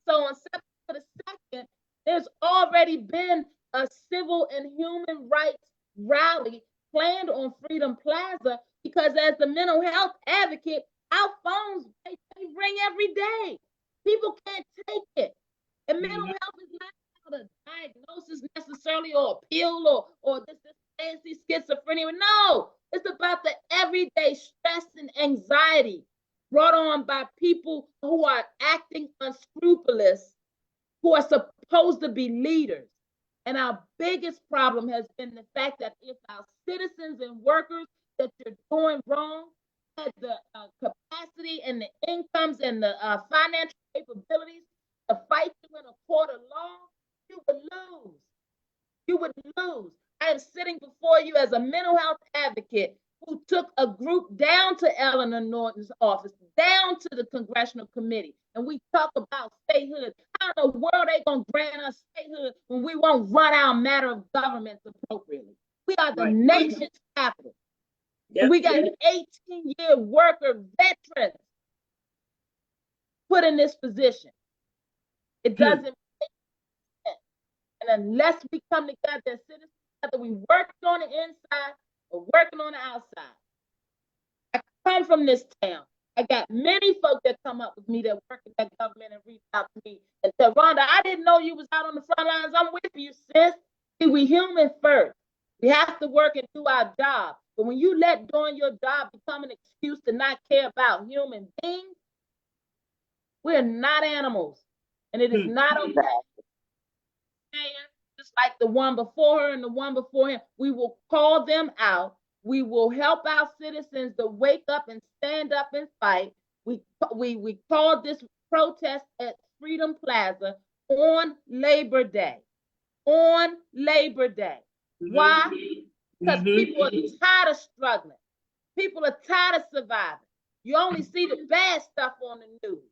So on September the 2nd, there's already been a civil and human rights rally planned on Freedom Plaza because as the mental health advocate, our phones they ring every day. People can't take it. And mental health is not about a diagnosis necessarily or a pill or this fancy schizophrenia. No, it's about the everyday stress and anxiety brought on by people who are acting unscrupulous, who are supposed to be leaders. And our biggest problem has been the fact that if our citizens and workers that you're doing wrong had the capacity and the incomes and the financial capabilities to fight you in a court of law, you would lose. You would lose. I am sitting before you as a mental health advocate who took a group down to Eleanor Norton's office, down to the congressional committee, and we talk about statehood. How in the world are they going to grant us statehood when we won't run our matter of governments appropriately? We are the nation's capital.
Yep.
We got 18-year worker veterans put in this position. It doesn't make sense. And unless we come together as citizens, whether we working on the inside or working on the outside. I come from this town. I got many folks that come up with me that work in that government and reach out to me and say, Rhonda, I didn't know you was out on the front lines. I'm with you, sis. See, we human first. We have to work and do our job. But when you let doing your job become an excuse to not care about human beings, we're not animals. And it is not okay. Just like the one before her and the one before him, we will call them out. We will help our citizens to wake up and stand up and fight. We called this protest at Freedom Plaza on Labor Day. On Labor Day. Why? Because people are tired of struggling. People are tired of surviving. You only see the bad stuff on the news.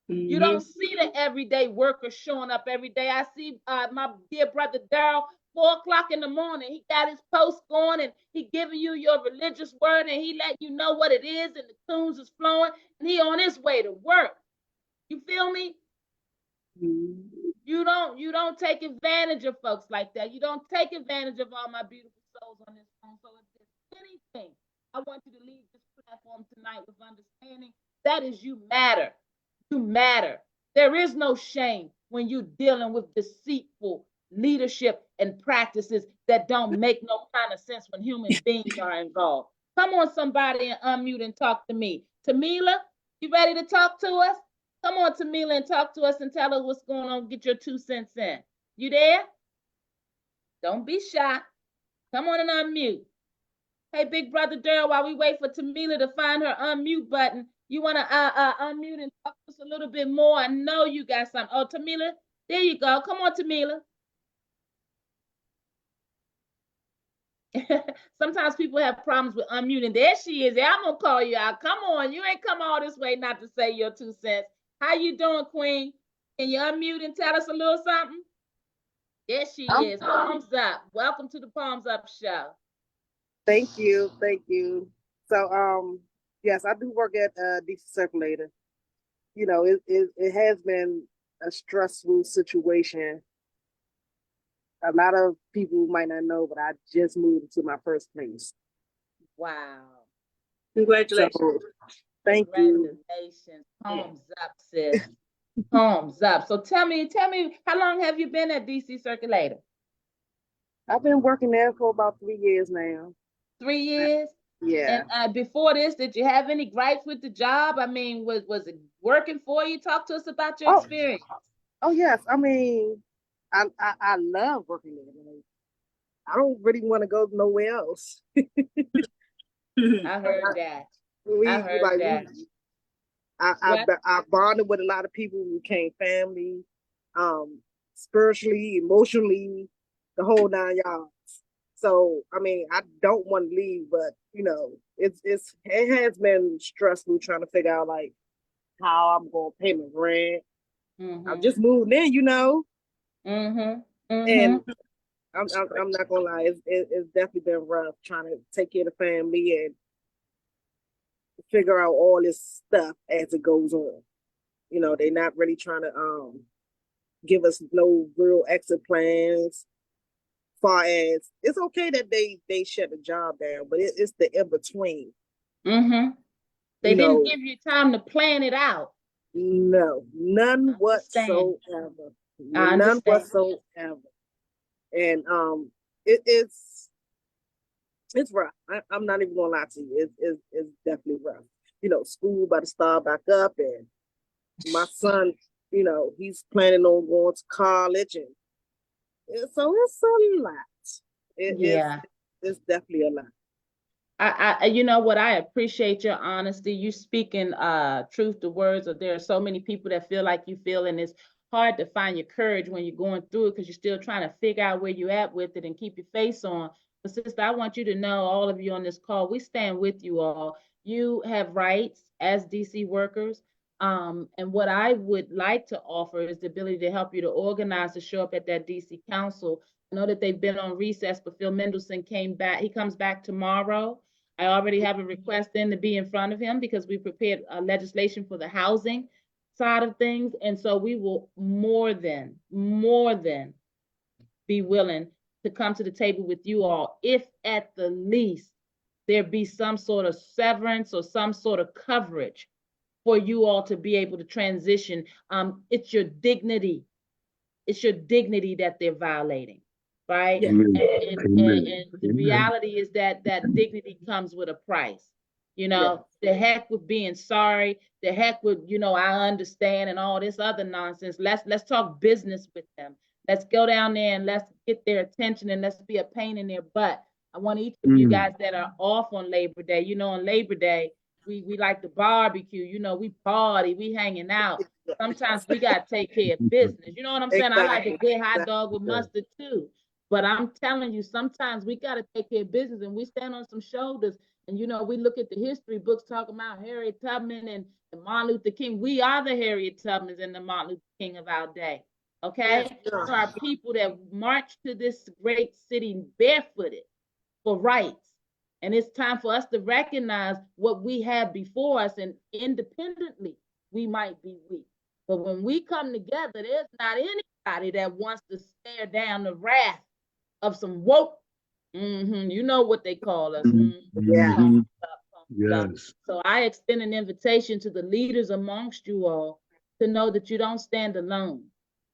You don't see the everyday worker showing up every day. I see my dear brother Daryl, 4 o'clock in the morning. He got his post going and he giving you your religious word and he let you know what it is and the tunes is flowing and he on his way to work. You feel me? You don't take advantage of folks like that. You don't take advantage of all my beautiful souls on this phone. So if there's anything, I want you to leave this platform tonight with understanding that is you matter. You matter. There is no shame when you're dealing with deceitful leadership and practices that don't make no kind of sense when human beings are involved. Come on, somebody, and unmute and talk to me. Tamila, you ready to talk to us? Come on, Tamila, and talk to us and tell us what's going on. Get your 2 cents in. You there? Don't be shy. Come on and unmute. Hey, big brother Daryl, while we wait for Tamila to find her unmute button, you want to unmute and talk to us a little bit more? I know you got something. Oh, Tamila, there you go. Come on, Tamila. Sometimes people have problems with unmuting. There she is. I'm going to call you out. Come on. You ain't come all this way not to say your 2 cents. How you doing, Queen? Can you unmute and tell us a little something? There she is. Palms up. Welcome to the Palms Up Show.
Thank you. Thank you. So, yes, I do work at DC Circulator. You know, it has been a stressful situation. A lot of people might not know, but I just moved to my first place.
Wow.
Congratulations.
So, thank you.
Congratulations. Palms up, sis. Palms up. So tell me, how long have you been at DC Circulator?
I've been working there for about 3 years now.
3 years?
Yeah.
And before this, did you have any gripes with the job? I mean, was it working for you? Talk to us about your experience.
Oh, yes. I mean, I love working there. I don't really want to go nowhere else.
I heard that.
I bonded with a lot of people who became family, spiritually, emotionally, the whole 9 yards. So I mean, I don't want to leave, but you know, it has been stressful trying to figure out like how I'm gonna pay my rent. I'm just moved in, you know, and I'm not gonna lie, it's definitely been rough trying to take care of the family and figure out all this stuff as it goes on. You know, they're not really trying to give us no real exit plans. Far as it's okay that they shut the job down, but it's the in between.
They didn't give you time to plan it out.
No, none whatsoever. None whatsoever. And it's rough. I'm not even gonna lie to you. It's definitely rough. You know, school about to start back up, and my son, you know, he's planning on going to college, and so it's a lot. It's definitely a lot.
I you know what, I appreciate your honesty. You speaking truth to words. Or there are so many people that feel like you feel, and it's hard to find your courage when you're going through it because you're still trying to figure out where you're at with it and keep your face on. But sister, I want you to know, all of you on this call, we stand with you all. You have rights as DC workers. And what I would like to offer is the ability to help you to organize to show up at that DC council. I know that they've been on recess, but Phil Mendelson came back. He comes back tomorrow. I already have a request in to be in front of him because we prepared legislation for the housing side of things. And so we will more than be willing to come to the table with you all, if at the least there be some sort of severance or some sort of coverage for you all to be able to transition. It's your dignity. It's your dignity that they're violating, right? Yeah. And the reality is that dignity comes with a price. You know, the heck with being sorry, the heck with, you know, I understand and all this other nonsense. Let's talk business with them. Let's go down there and let's get their attention and let's be a pain in their butt. I want each of you guys that are off on Labor Day, you know, on Labor Day, we like to barbecue, you know, we party, we hanging out. Sometimes we got to take care of business. You know what I'm saying? Exactly. I like a good hot dog with mustard too. But I'm telling you, sometimes we got to take care of business and we stand on some shoulders. And, you know, we look at the history books talking about Harriet Tubman and Martin Luther King. We are the Harriet Tubmans and the Martin Luther King of our day. Okay? There are people that march to this great city barefooted for rights. And it's time for us to recognize what we have before us, and independently, we might be weak. But when we come together, there's not anybody that wants to stare down the wrath of some woke. You know what they call us. Yes. So I extend an invitation to the leaders amongst you all to know that you don't stand alone.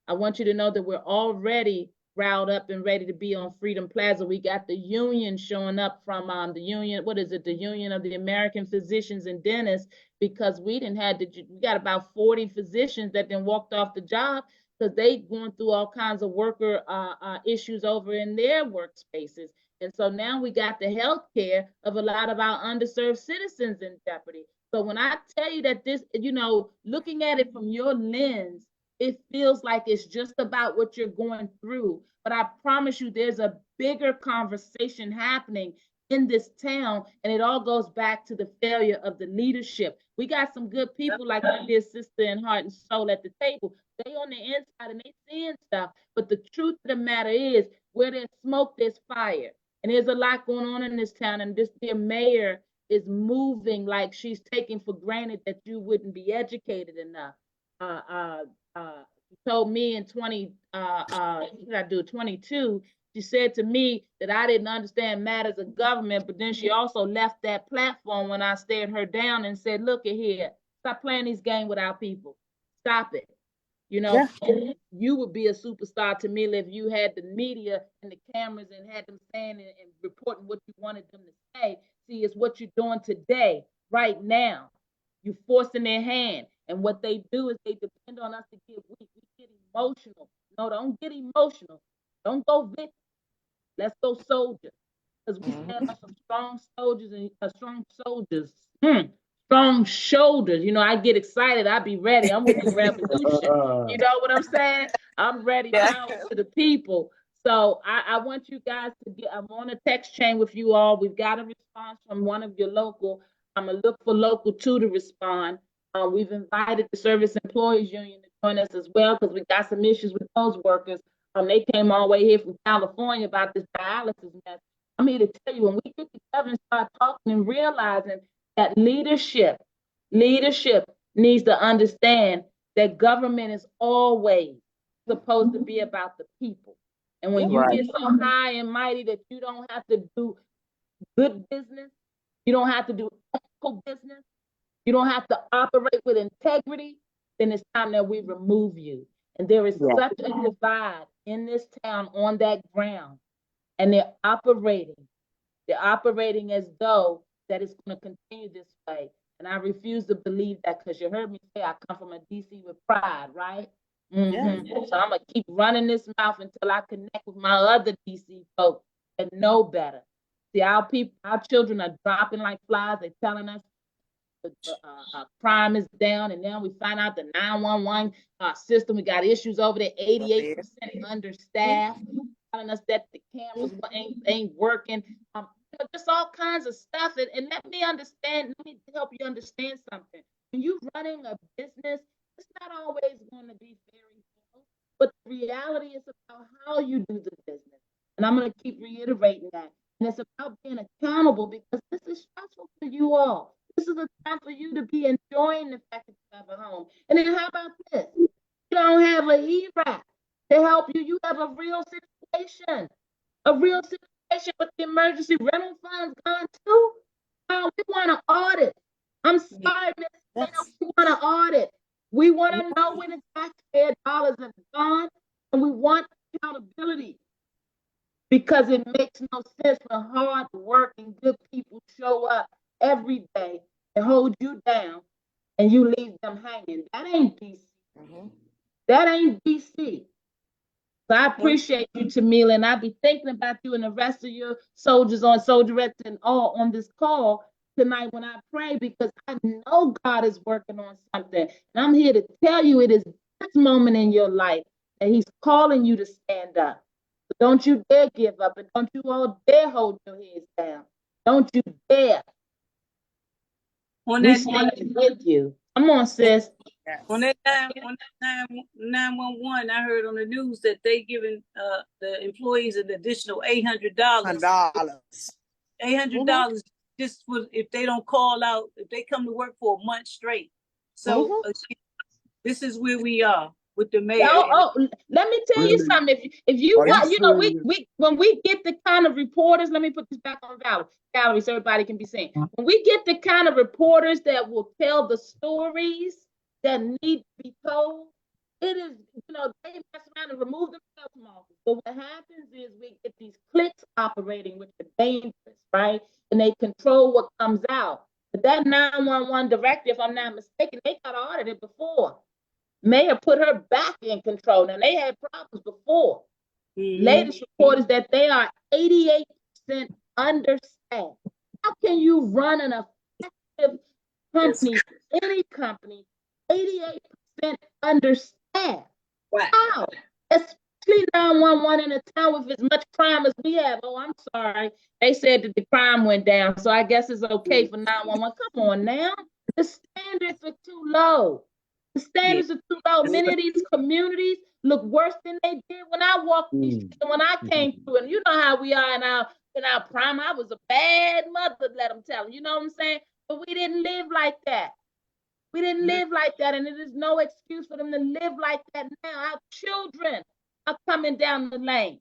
I want you to know that we're already riled up and ready to be on Freedom Plaza. We got the union showing up from the union, the Union of the American Physicians and Dentists, because we got about 40 physicians that then walked off the job because they going through all kinds of worker issues over in their workspaces. And so now we got the health care of a lot of our underserved citizens in jeopardy. So when I tell you that this, you know, looking at it from your lens, it feels like it's just about what you're going through. But I promise you, there's a bigger conversation happening in this town, and it all goes back to the failure of the leadership. We got some good people like my dear sister in heart and soul at the table. They on the inside and they seeing stuff. But the truth of the matter is, where there's smoke, there's fire. And there's a lot going on in this town, and this dear mayor is moving like she's taking for granted that you wouldn't be educated enough. She told me in 22, she said to me that I didn't understand matters of government, but then she also left that platform when I stared her down and said, look at here, stop playing this game with our people. Stop it. You know, you would be a superstar to me if you had the media and the cameras and had them saying and reporting what you wanted them to say. See, it's what you're doing today, right now. You're forcing their hand. And what they do is they depend on us to get weak. We get emotional. No, don't get emotional. Don't go victim. Let's go soldier. Because we stand on some strong soldiers and strong soldiers. Strong shoulders. You know, I get excited. I be ready. I'm with the revolution. You know what I'm saying? I'm ready now to the people. So I want you guys to get, I'm on a text chain with you all. We've got a response from one of your local. I'm gonna look for local two to respond. We've invited the Service Employees Union to join us as well because we got some issues with those workers. They came all the way here from California about this dialysis mess. I'm here to tell you, when we get together and start talking and realizing that leadership needs to understand that government is always supposed to be about the people. And when you get so high and mighty that you don't have to do good business, you don't have to do ethical business, you don't have to operate with integrity, then it's time that we remove you. And there is such a divide in this town on that ground. And they're operating as though that it's going to continue this way. And I refuse to believe that, because you heard me say I come from a DC with pride, right? Mm-hmm. Yeah. So I'm going to keep running this mouth until I connect with my other DC folks and know better. See, our children are dropping like flies. They're telling us crime is down, and now we find out the 911 system, we got issues over there, 88% understaffed, telling us that the cameras ain't working. Just all kinds of stuff. And let me help you understand something. When you're running a business, it's not always going to be very simple, but the reality is about how you do the business. And I'm going to keep reiterating that. And it's about being accountable, because this is stressful for you all. This is a time for you to be enjoying the fact that you have a home. And then how about this? You don't have a HERAC to help you. You have a real situation with the emergency rental funds gone too. We want to audit. I'm sorry, Ms. We want to audit. We want to know where the taxpayer dollars have gone, and we want accountability, because it makes no sense for hard working good people show up every day and hold you down and you leave them hanging. That ain't DC. That ain't DC. So I appreciate you, Tamila, and I'll be thinking about you and the rest of your soldiers on soldierettes and all on this call tonight when I pray, because I know God is working on something. And I'm here to tell you, it is this moment in your life that He's calling you to stand up. So don't you dare give up, and don't you all dare hold your heads down. Don't you dare. We stand with you. Come on, sis.
On that 911, I heard on the news that they giving the employees an additional $800. $800 just for if they don't call out, if they come to work for a month straight. So this is where we are with the mayor.
Let me tell you something. If you want, you know, we when we get the kind of reporters, let me put this back on Valerie so everybody can be seen. When we get the kind of reporters that will tell the stories that need to be told, it is, you know, they mess around and remove themselves from office. But what happens is we get these cliques operating, which are dangerous, right? And they control what comes out. But that 911 director, if I'm not mistaken, they got audited before. Mayor put her back in control, and they had problems before. Latest report is that they are 88% understaffed. How can you run an effective company, any company, 88% understaffed? Wow. Especially 911 in a town with as much crime as we have. Oh, I'm sorry. They said that the crime went down, so I guess it's okay for 911. Come on now. The standards are too low. The standards are too low. Many of these communities look worse than they did when I walked these streets and when I came through. And you know how we are in our prime. I was a bad mother, let them tell them. You know what I'm saying? But we didn't live like that. We didn't live like that, and it is no excuse for them to live like that now. Our children are coming down the lane.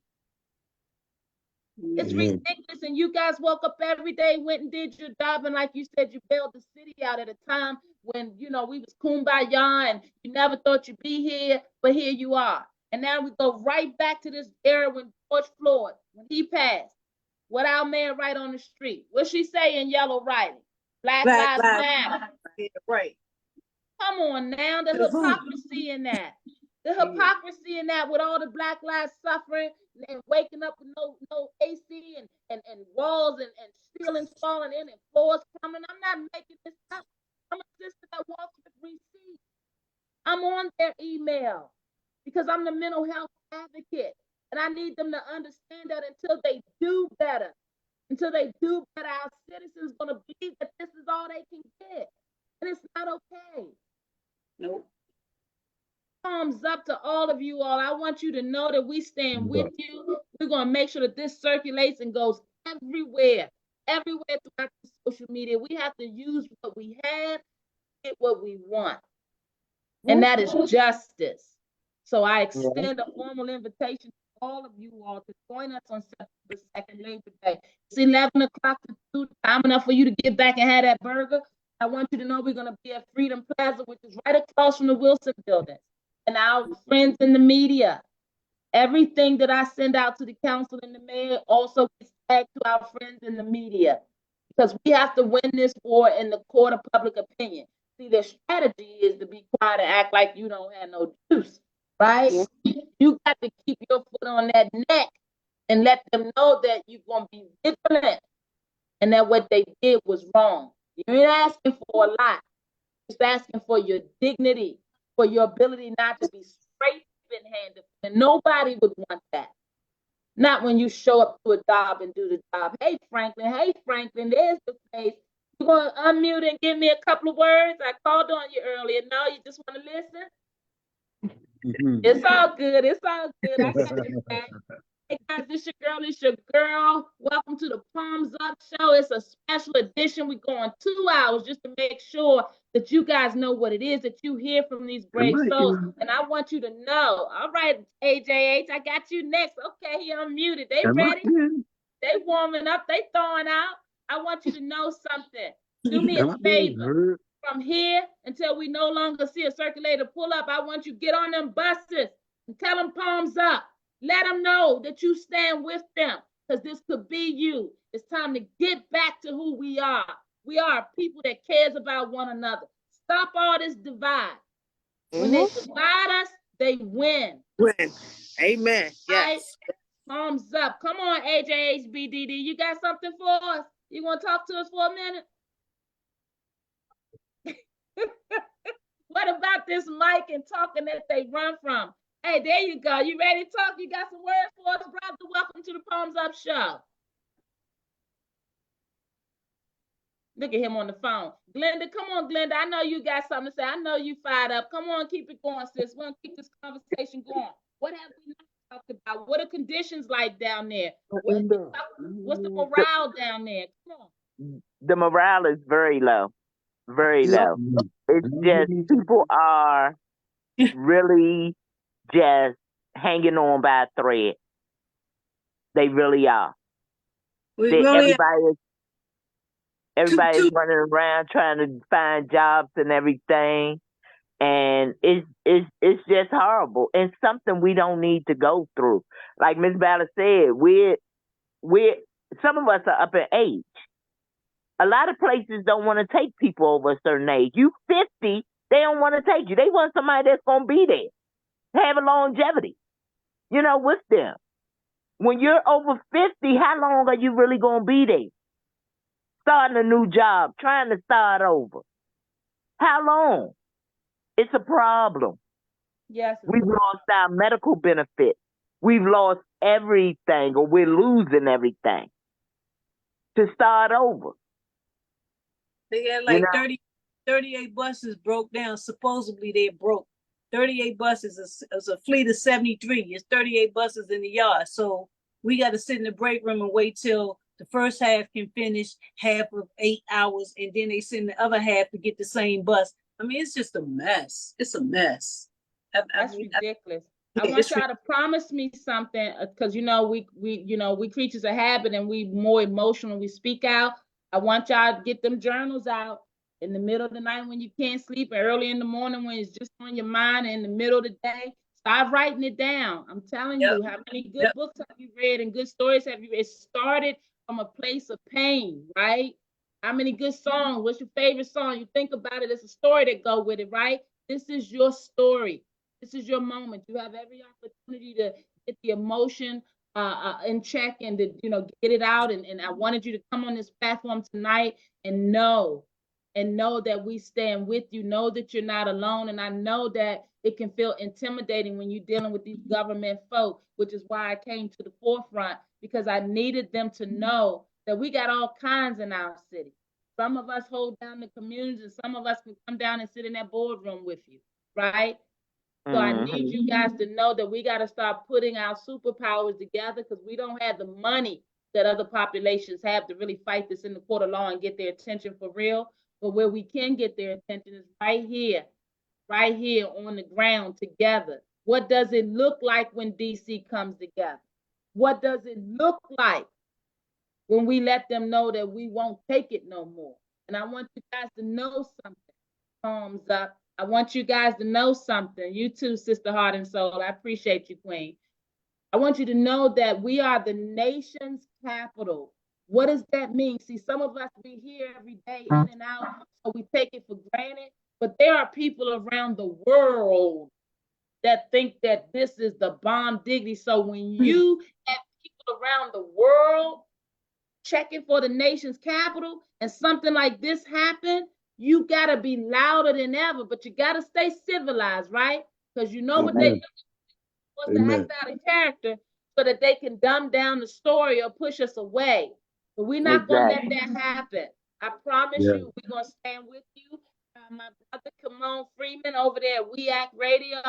It's ridiculous, and you guys woke up every day, went and did your job, and like you said, you bailed the city out at a time when, you know, we was kumbaya and you never thought you'd be here, but here you are. And now we go right back to this era when George Floyd, when he passed, what our mayor write on the street? What'd she say in yellow writing? Black Lives Matter.
Right.
Come on now, the hypocrisy in that. The hypocrisy in that, with all the Black lives suffering and waking up with no AC and walls and ceilings falling in and floors coming. I'm not making this up. I'm a sister that walks with receipts. I'm on their email because I'm the mental health advocate. And And I need them to understand that until they do better, our citizens are going to believe that this is all they can get. And it's not okay.
Nope.
Thumbs up to all of you all. I want you to know that we stand with you. We're going to make sure that this circulates and goes everywhere throughout the social media. We have to use what we have, get what we want. And that is justice. So I extend a formal invitation to all of you all to join us on September 2nd, Labor Day. It's 11 o'clock to 2, time enough for you to get back and have that burger. I want you to know we're going to be at Freedom Plaza, which is right across from the Wilson Building. And our friends in the media, everything that I send out to the council and the mayor also gets tagged to our friends in the media, because we have to win this war in the court of public opinion. See, their strategy is to be quiet and act like you don't have no juice, right? You got to keep your foot on that neck and let them know that you're going to be vigilant and that what they did was wrong. You ain't asking for a lot. Just asking for your dignity, for your ability not to be straight-handed. And nobody would want that. Not when you show up to a job and do the job. Hey, Franklin, there's the place. You want to unmute and give me a couple of words? I called on you earlier. No, you just want to listen? It's all good. I got your back. Hey guys, it's your girl. Welcome to the Palms Up Show. It's a special edition. We're going 2 hours just to make sure that you guys know what it is that you hear from these brave souls. And I want you to know. All right, AJH, I got you next. Okay, he unmuted. They ready? They warming up. They thawing out. I want you to know something. Do me a favor. From here until we no longer see a circulator pull up, I want you to get on them buses and tell them palms up. Let them know that you stand with them, because this could be you. It's time to get back to who we are. We are a people that cares about one another. Stop all this divide. When they divide us, they win.
Win. Amen. Yes.
Right? Palms up. Come on, AJHBDD. You got something for us? You want to talk to us for a minute? What about this mic and talking that they run from? Hey, there you go. You ready to talk? You got some words for us, brother? Welcome to the Palms Up Show. Look at him on the phone. Glenda, come on, Glenda. I know you got something to say. I know you fired up. Come on, keep it going, sis. We're going to keep this conversation going. What have we not talked about? What are conditions like down there? What's the morale down there? Come on.
The morale is very low. Very low. It's just people are really just hanging on by a thread. They really are. Everybody's running around trying to find jobs and everything, and it's just horrible. And something we don't need to go through. Like Ms. Ballard said, we're some of us are up in age. A lot of places don't want to take people over a certain age. You 50, they don't want to take you. They want somebody that's going to be there, have a longevity, with them. When you're over 50, how long are you really going to be there? Starting a new job, trying to start over. How long? It's a problem.
Yes.
We've lost our medical benefits. We've lost everything, or we're losing everything to start over.
They had like 38 buses broke down. Supposedly they broke. 38 buses is a fleet of 73. It's 38 buses in the yard. So we got to sit in the break room and wait till the first half can finish, half of 8 hours, and then they send the other half to get the same bus. I mean, it's just a mess. It's a mess.
That's ridiculous. I want y'all to promise me something, because we creatures of habit and we more emotional. We speak out. I want y'all to get them journals out in the middle of the night when you can't sleep, and early in the morning when it's just on your mind, and in the middle of the day. Start writing it down. I'm telling you, how many good books have you read and good stories have you read? It started from a place of pain, right? How many good songs? What's your favorite song? You think about it, it's a story that go with it, right? This is your story. This is your moment. You have every opportunity to get the emotion in check and to get it out. And I wanted you to come on this platform tonight and know that we stand with you. Know that you're not alone. And I know that it can feel intimidating when you're dealing with these government folk, which is why I came to the forefront, because I needed them to know that we got all kinds in our city. Some of us hold down the communities, and some of us can come down and sit in that boardroom with you, right? So I need you guys to know that we got to start putting our superpowers together, because we don't have the money that other populations have to really fight this in the court of law and get their attention for real. But where we can get their attention is right here on the ground together. What does it look like when DC comes together? What does it look like when we let them know that we won't take it no more? And I want you guys to know something. Thumbs up. I want you guys to know something. You too, Sister Heart and Soul. I appreciate you, Queen. I want you to know that we are the nation's capital. What does that mean? See, some of us be here every day in and out, so we take it for granted. But there are people around the world that think that this is the bomb diggity. So when you have people around the world checking for the nation's capital and something like this happen, you gotta be louder than ever, but you gotta stay civilized, right? Because you know what they do, supposed to act out of character so that they can dumb down the story or push us away. But we're not gonna let that happen. I promise you, we're gonna stand with you. My brother Kamon Freeman over there at We Act Radio,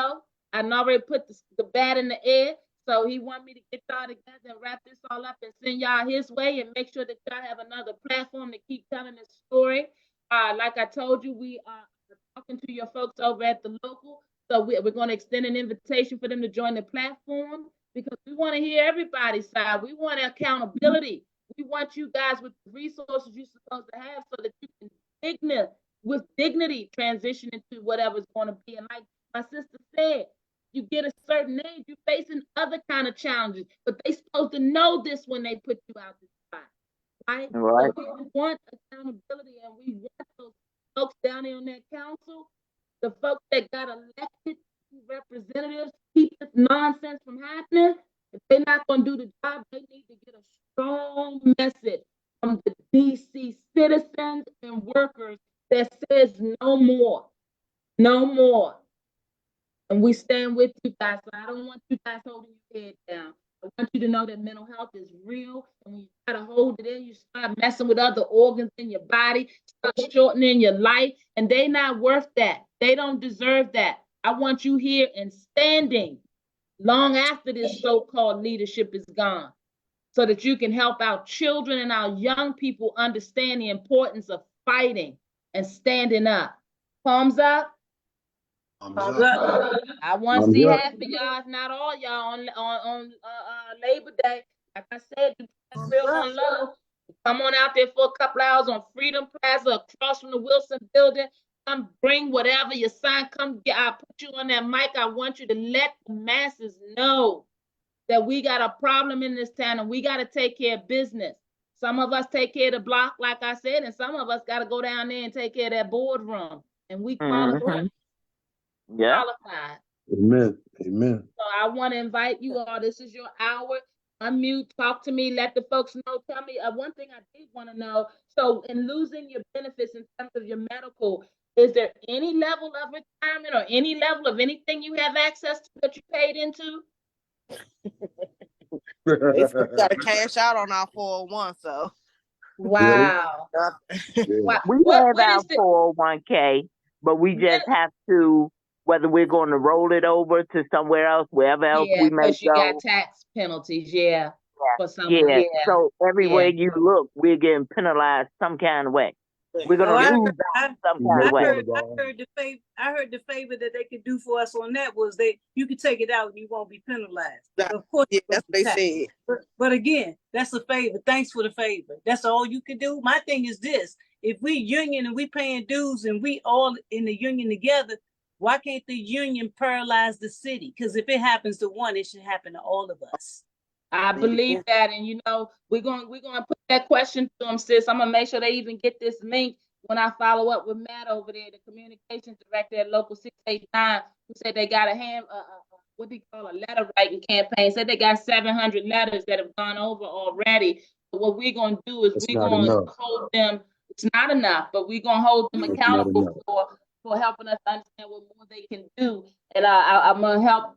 I already put the bat in the air. So he want me to get y'all together and wrap this all up and send y'all his way and make sure that y'all have another platform to keep telling this story. Like I told you, we are talking to your folks over at the local. So we're going to extend an invitation for them to join the platform, because we want to hear everybody's side. We want accountability. We want you guys with the resources you're supposed to have so that you can with dignity transition into whatever's going to be. And like my sister said, you get a certain age, you're facing other kind of challenges, but they supposed to know this when they put you out the spot, right? So we want accountability, and we want those folks down there on that council, the folks that got elected representatives, keep this nonsense from happening. If they're not going to do the job, they need to get a strong message from the DC citizens and workers that says no more, no more. And we stand with you guys. So I don't want you guys holding your head down. I want you to know that mental health is real. And when you try to hold it in, you start messing with other organs in your body, start shortening your life. And they're not worth that. They don't deserve that. I want you here and standing long after this so-called leadership is gone, so that you can help our children and our young people understand the importance of fighting and standing up. Palms up. I want to see half of y'all, if not all y'all, on Labor Day. Like I said, real on low. Come on out there for a couple hours on Freedom Plaza across from the Wilson Building. Come bring whatever your sign. Come get. I'll put you on that mic. I want you to let the masses know that we got a problem in this town and we got to take care of business. Some of us take care of the block, like I said, and some of us got to go down there and take care of that boardroom. And we qualified. Qualified.
Amen. Amen.
So I want to invite you all. This is your hour. Unmute, talk to me, let the folks know. Tell me one thing I did want to know. So in losing your benefits in terms of your medical, is there any level of retirement or any level of anything you have access to that you paid into?
We got to cash out on our 401, so.
Wow.
Wow. We have our 401k, but we just have to, whether we're going to roll it over to somewhere else, wherever else we may go.
You got tax penalties, for some.
So everywhere you look, we're getting penalized some kind of way. We're gonna lose some kind of way.
I heard the favor that they could do for us on that was you could take it out and you won't be penalized. Of course,
that's what they said.
But again, that's a favor. Thanks for the favor. That's all you can do. My thing is this: if we union and we paying dues and we all in the union together, why can't the union paralyze the city? Because if it happens to one, it should happen to all of us.
I believe that, and we're going to put that question to them, sis. I'm gonna make sure they even get this link when I follow up with Matt over there, the communications director at Local 689, who said they got what do you call a letter writing campaign? Said they got 700 letters that have gone over already. But what we're gonna do is we're gonna hold them. It's not enough, but we're gonna hold them accountable for for helping us understand what more they can do. And I'm gonna help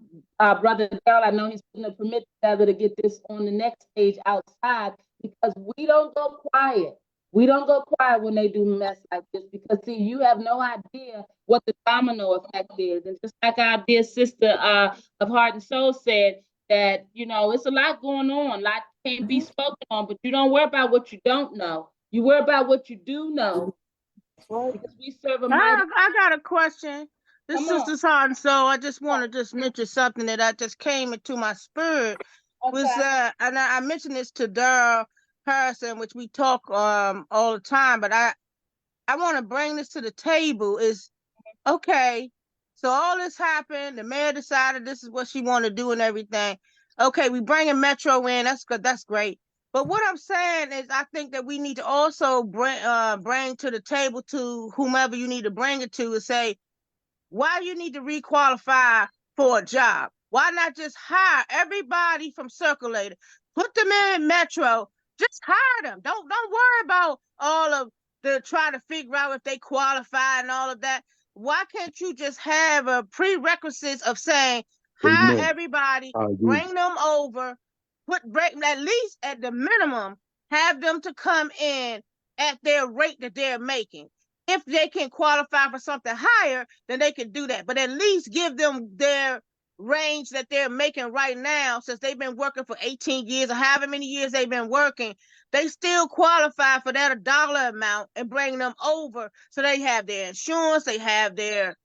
Brother Darrell. I know he's putting a permit together to get this on the next stage outside, because we don't go quiet. We don't go quiet when they do mess like this, because see, you have no idea what the domino effect is. And just like our dear sister of Heart and Soul said, that, you know, it's a lot going on, a lot can't be spoken on, but you don't worry about what you don't know. You worry about what you do know. Because we serve a mighty.
I got a question. This
Come on.
Sister's Heart and Soul. I just want to just mention something that I just came into my spirit. Was and I mentioned this to Darrell Harrison, which we talk all the time, but I want to bring this to the table. Is okay, so all this happened, the mayor decided this is what she want to do and everything. Okay, we bringing Metro in, that's good, that's great. But what I'm saying is, I think that we need to also bring to the table, to whomever you need to bring it to, and say, why you need to requalify for a job? Why not just hire everybody from Circulator, put them in Metro, just hire them. Don't worry about all of the trying to figure out if they qualify and all of that. Why can't you just have a prerequisites of saying, hire
Amen.
everybody,
I agree.
bring them over, at least at the minimum, have them to come in at their rate that they're making. If they can qualify for something higher, then they can do that. But at least give them their range that they're making right now, since they've been working for 18 years or however many years they've been working. They still qualify for that dollar amount, and bring them over so they have their insurance, they have their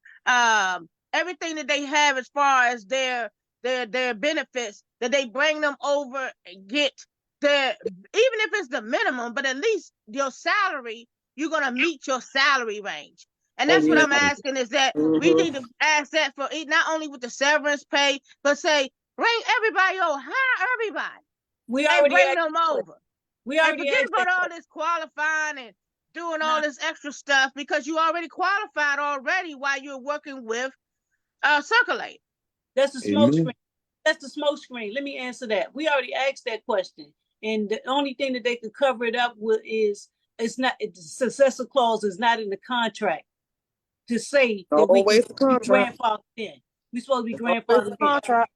everything that they have as far as their benefits, that they bring them over and get their, even if it's the minimum, but at least your salary, you're going to meet your salary range. And that's what I'm asking, is that we need to ask that for not only with the severance pay, but say, bring everybody over, hire everybody.
We
and
already
bring them over.
We
And
already
forget
asked
about
that
all this qualifying and doing all this extra stuff, because you already qualified already while you're working with Circulate.
That's the smoke
Amen.
screen. That's the smoke screen. Let me answer that. We already asked that question. And the only thing that they could cover it up with is, it's not, the successor clause is not in the contract to say that we
Always
can
the
be
contract.
grandfathered in. We're supposed to be
Always
grandfathered
the
in.
contract.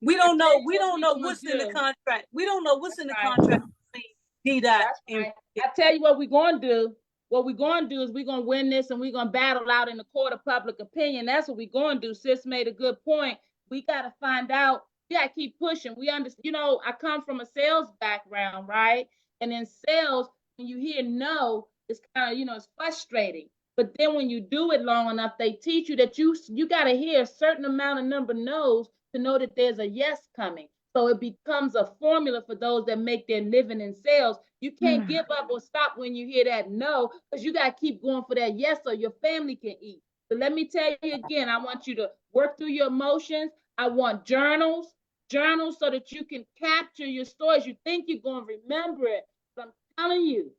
We don't know.
That's
We
what
don't
we
know
gonna
what's in the
do.
contract. We don't know what's in the
Right.
contract between DDOT
That's
and
right. I tell you what we're going to do. What we're going to do is we're going to win this, and we're going to battle out in the court of public opinion. That's what we're going to do. Sis made a good point. We got to find out. We got to keep pushing. We understand. You know, I come from a sales background, right? And in sales, when you hear no, it's kind of, you know, it's frustrating. But then when you do it long enough, they teach you that you got to hear a certain amount of number no's to know that there's a yes coming. So it becomes a formula for those that make their living in sales. You can't give up or stop when you hear that no, because you got to keep going for that yes so your family can eat. So let me tell you again, I want you to work through your emotions. I want journals so that you can capture your stories. You think you're going to remember it, but I'm telling you,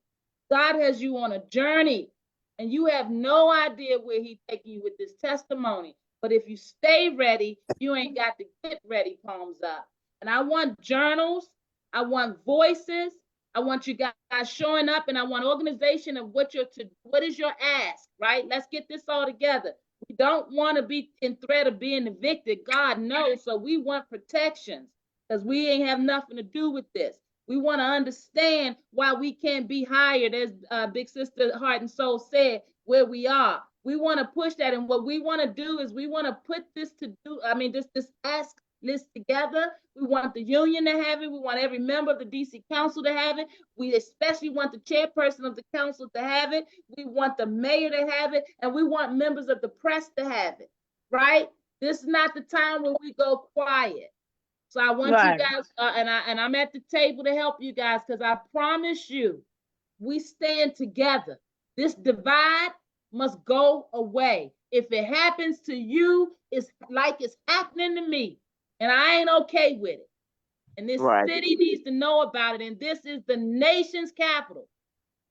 God has you on a journey, and you have no idea where he's taking you with this testimony. But if you stay ready, you ain't got to get ready, palms up. And I want journals. I want voices. I want you guys showing up, and I want organization of what is your ask, right? Let's get this all together. We don't want to be in threat of being evicted. God knows. So we want protections, because we ain't have nothing to do with this. We want to understand why we can't be hired, as Big Sister Heart and Soul said, where we are. We want to push that. And what we want to do is we want to put this ask list together. We want the union to have it. We want every member of the DC Council to have it. We especially want the chairperson of the council to have it. We want the mayor to have it. And we want members of the press to have it, right? This is not the time when we go quiet. So I want you guys, and I'm at the table to help you guys, because I promise you, we stand together. This divide must go away. If it happens to you, it's like it's happening to me. And I ain't okay with it. And this city needs to know about it. And this is the nation's capital.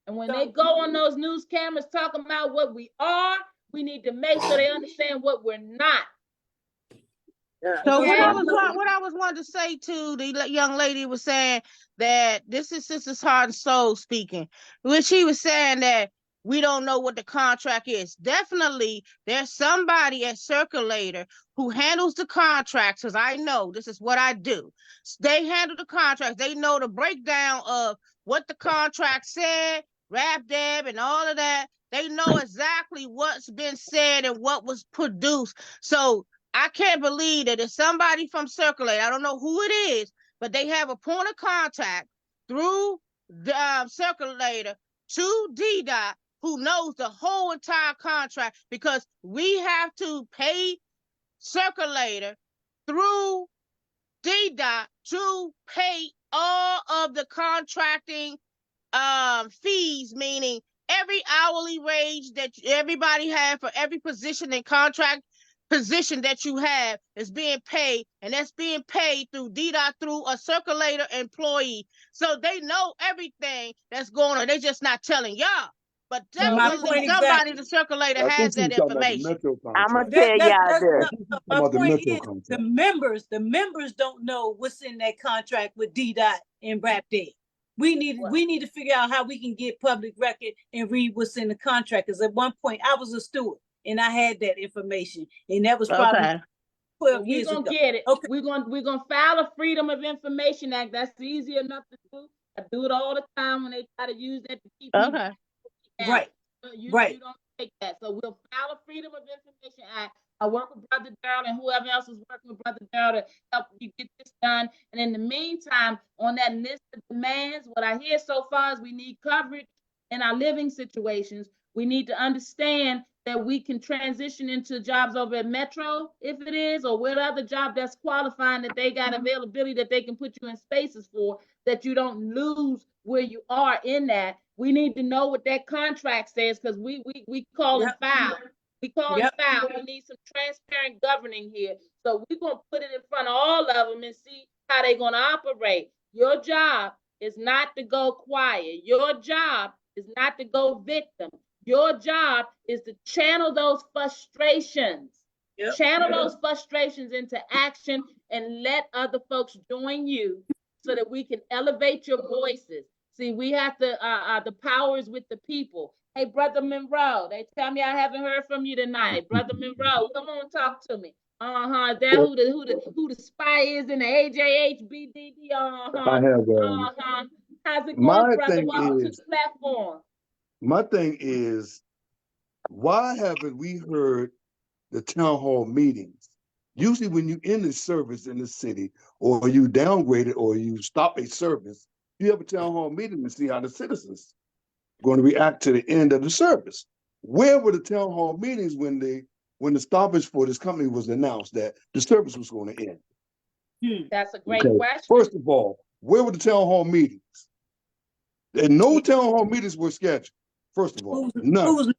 And when they go on those news cameras talking about what we are, we need to make sure they understand what we're not.
So what I was wanting to say to the young lady was saying that this is Sister's Heart and Soul speaking, which she was saying that we don't know what the contract is. Definitely, there's somebody at Circulator who handles the contracts, because I know this is what I do. They handle the contracts. They know the breakdown of what the contract said, RAPDEB, and all of that. They know exactly what's been said and what was produced. So I can't believe that if somebody from Circulator, I don't know who it is, but they have a point of contact through the Circulator to DDOT, who knows the whole entire contract, because we have to pay Circulator through DDOT to pay all of the contracting fees, meaning every hourly wage that everybody have for every position and contract position that you have is being paid, and that's being paid through DDOT through a Circulator employee. So they know everything that's going on. They just not telling y'all. But definitely somebody the Circulator has that information.
I'm gonna tell y'all this.
My point is, the members don't know what's in that contract with DDOT and RAPDEB. We need to figure out how we can get public record and read what's in the contract. Because at one point I was a steward and I had that information, and that was probably 12 years ago.
We're gonna get it.
Okay.
We're gonna file a Freedom of Information Act. That's easy enough to do. I do it all the time when they try to use that to keep me.
Right.
You
Right.
don't take that. So we'll file a Freedom of Information Act. I work with Brother Darrell and whoever else is working with Brother Darrell to help you get this done. And in the meantime, on that list of demands, what I hear so far is we need coverage in our living situations. We need to understand that we can transition into jobs over at Metro, if it is, or what other job that's qualifying, that they got availability that they can put you in spaces for, that you don't lose where you are in that. We need to know what that contract says, because we call it foul. We call it foul. We need some transparent governing here. So we're going to put it in front of all of them and see how they're going to operate. Your job is not to go quiet. Your job is not to go victim. Your job is to channel those frustrations. Channel those frustrations into action and let other folks join you so that we can elevate your voices. See, we have to, the power is with the people. Hey, Brother Monroe, they tell me I haven't heard from you tonight. Brother Monroe, come on, talk to me. Is that who the spy is in the AJHBDD?
I have.
How's it
My
going, brother?
thing
Welcome to
is-
the platform.
My thing is, why haven't we heard the town hall meetings? Usually when you end the service in the city, or you downgrade it, or you stop a service, you have a town hall meeting to see how the citizens are going to react to the end of the service. Where were the town hall meetings when the stoppage for this company was announced that the service was going to end?
That's a great
Okay.
question.
First of all, where were the town hall meetings? And no town hall meetings were scheduled. First of all, none.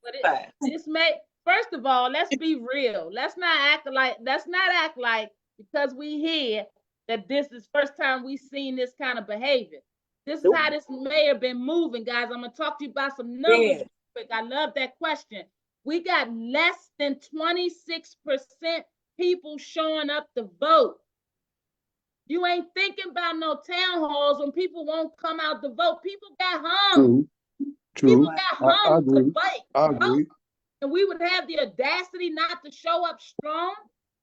First of all, let's be real. Let's not act like because we hear that this is first time we've seen this kind of behavior. This is how this mayor been moving, guys. I'm gonna talk to you about some numbers real quick. I love that question. We got less than 26% people showing up to vote. You ain't thinking about no town halls when people won't come out to vote. People got hung.
True.
People got hung to fight.
I agree.
And we would have the audacity not to show up strong.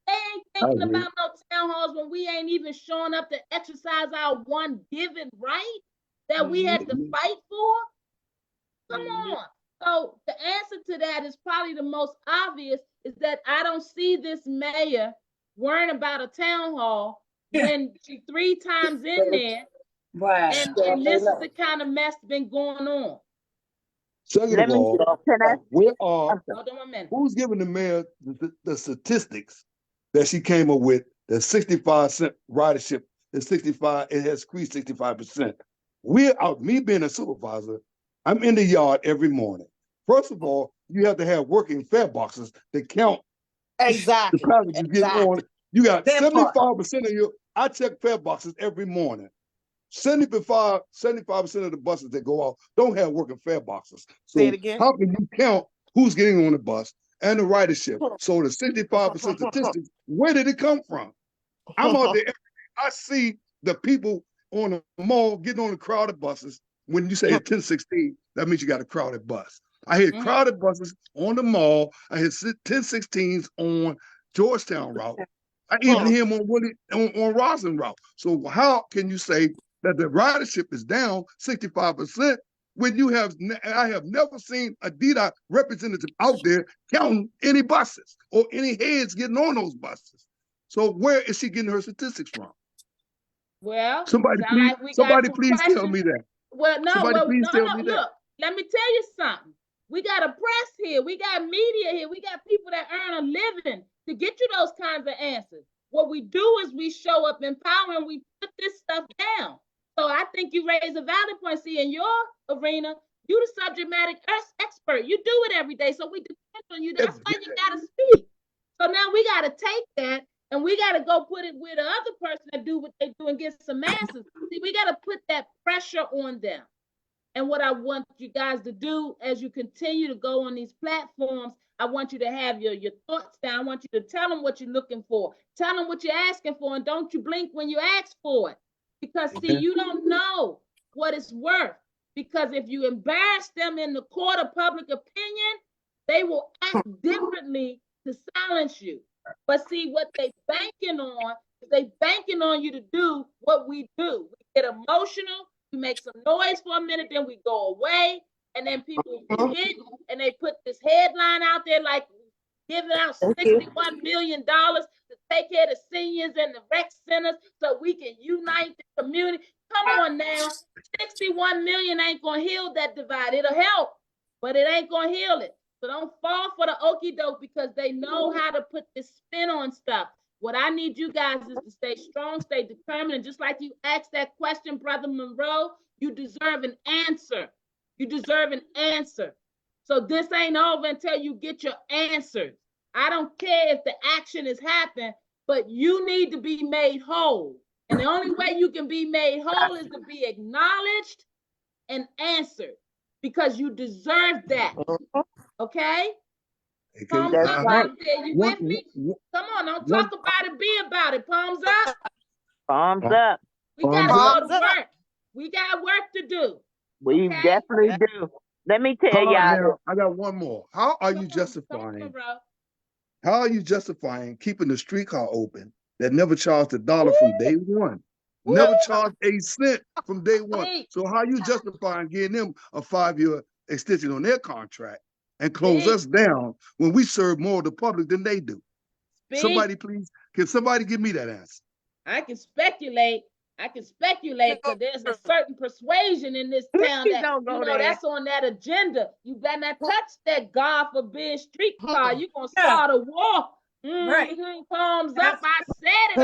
They ain't thinking about no town halls when we ain't even showing up to exercise our one given right that we had to fight for. Come on. So the answer to that is probably the most obvious, is that I don't see this mayor worrying about a town hall when she 3 times in there.
Right.
And this is the kind of mess been going on.
Second of all, who's giving the mayor the statistics that she came up with, that 65% ridership is 65, it has increased 65%. We're out, me being a supervisor, I'm in the yard every morning. First of all, you have to have working fare boxes that count
Exactly.
the traffic you get on. You got 75% of your, I check fare boxes every morning. 75% of the buses that go out don't have working fare boxes. So
Say it again.
How can you count who's getting on the bus and the ridership? So the 65% statistics, where did it come from? I'm out there, I see the people on the mall getting on the crowded buses. When you say 10-16, that means you got a crowded bus. I had
Mhm.
crowded buses on the mall. I had 1016s on Georgetown route. I even hear them on Roslyn route. So how can you say that the ridership is down 65% when I have never seen a DDOT representative out there counting any buses or any heads getting on those buses? So where is she getting her statistics from?
Well,
Somebody
sound
please,
like we got
somebody
some
please tell
questions.
me that.
Well, no,
Somebody please tell
no,
me that.
look, let me tell you something. We got a press here. We got media here. We got people that earn a living to get you those kinds of answers. What we do is we show up empowering, we put this stuff down. So I think you raise a valid point. See, in your arena, you the subject matter expert. You do it every day. So we depend on you. That's why you got to speak. So now we got to take that and we got to go put it with the other person that do what they do and get some answers. See, we got to put that pressure on them. And what I want you guys to do as you continue to go on these platforms, I want you to have your thoughts down. I want you to tell them what you're looking for. Tell them what you're asking for, and don't you blink when you ask for it. Because, see, you don't know what it's worth. Because if you embarrass them in the court of public opinion, they will act differently to silence you. But see, what they banking on is they banking on you to do what we do. We get emotional. We make some noise for a minute, then we go away, and then people forget, and they put this headline out there like giving out $61 million to take care of the seniors and the rec centers so we can unite the community. Come on now, 61 million ain't gonna heal that divide. It'll help, but it ain't gonna heal it. So don't fall for the okie doke because they know how to put this spin on stuff. What I need you guys is to stay strong, stay determined, and just like you asked that question, Brother Monroe, you deserve an answer. You deserve an answer. So this ain't over until you get your answers. I don't care if the action has happened, but you need to be made whole. And the only way you can be made whole is to be acknowledged and answered because you deserve that. Okay? Palms up out there. You with me? Come on, don't talk about it, be about it. Palms up.
Palms up.
We gotta go to work. We got work to do.
We definitely do. Let me tell y'all.
Now, I got one more. How are you justifying? How are you justifying keeping the streetcar open that never charged $1 from day one? Never charged a cent from day one. So how are you justifying getting them a 5-year extension on their contract and close us down when we serve more of the public than they do? Somebody please, can somebody give me that answer?
I can speculate because there's a certain persuasion in this town that that's on that agenda. You better not touch that God forbid streetcar. You're gonna start a war.
Right.
Palms up. I said it.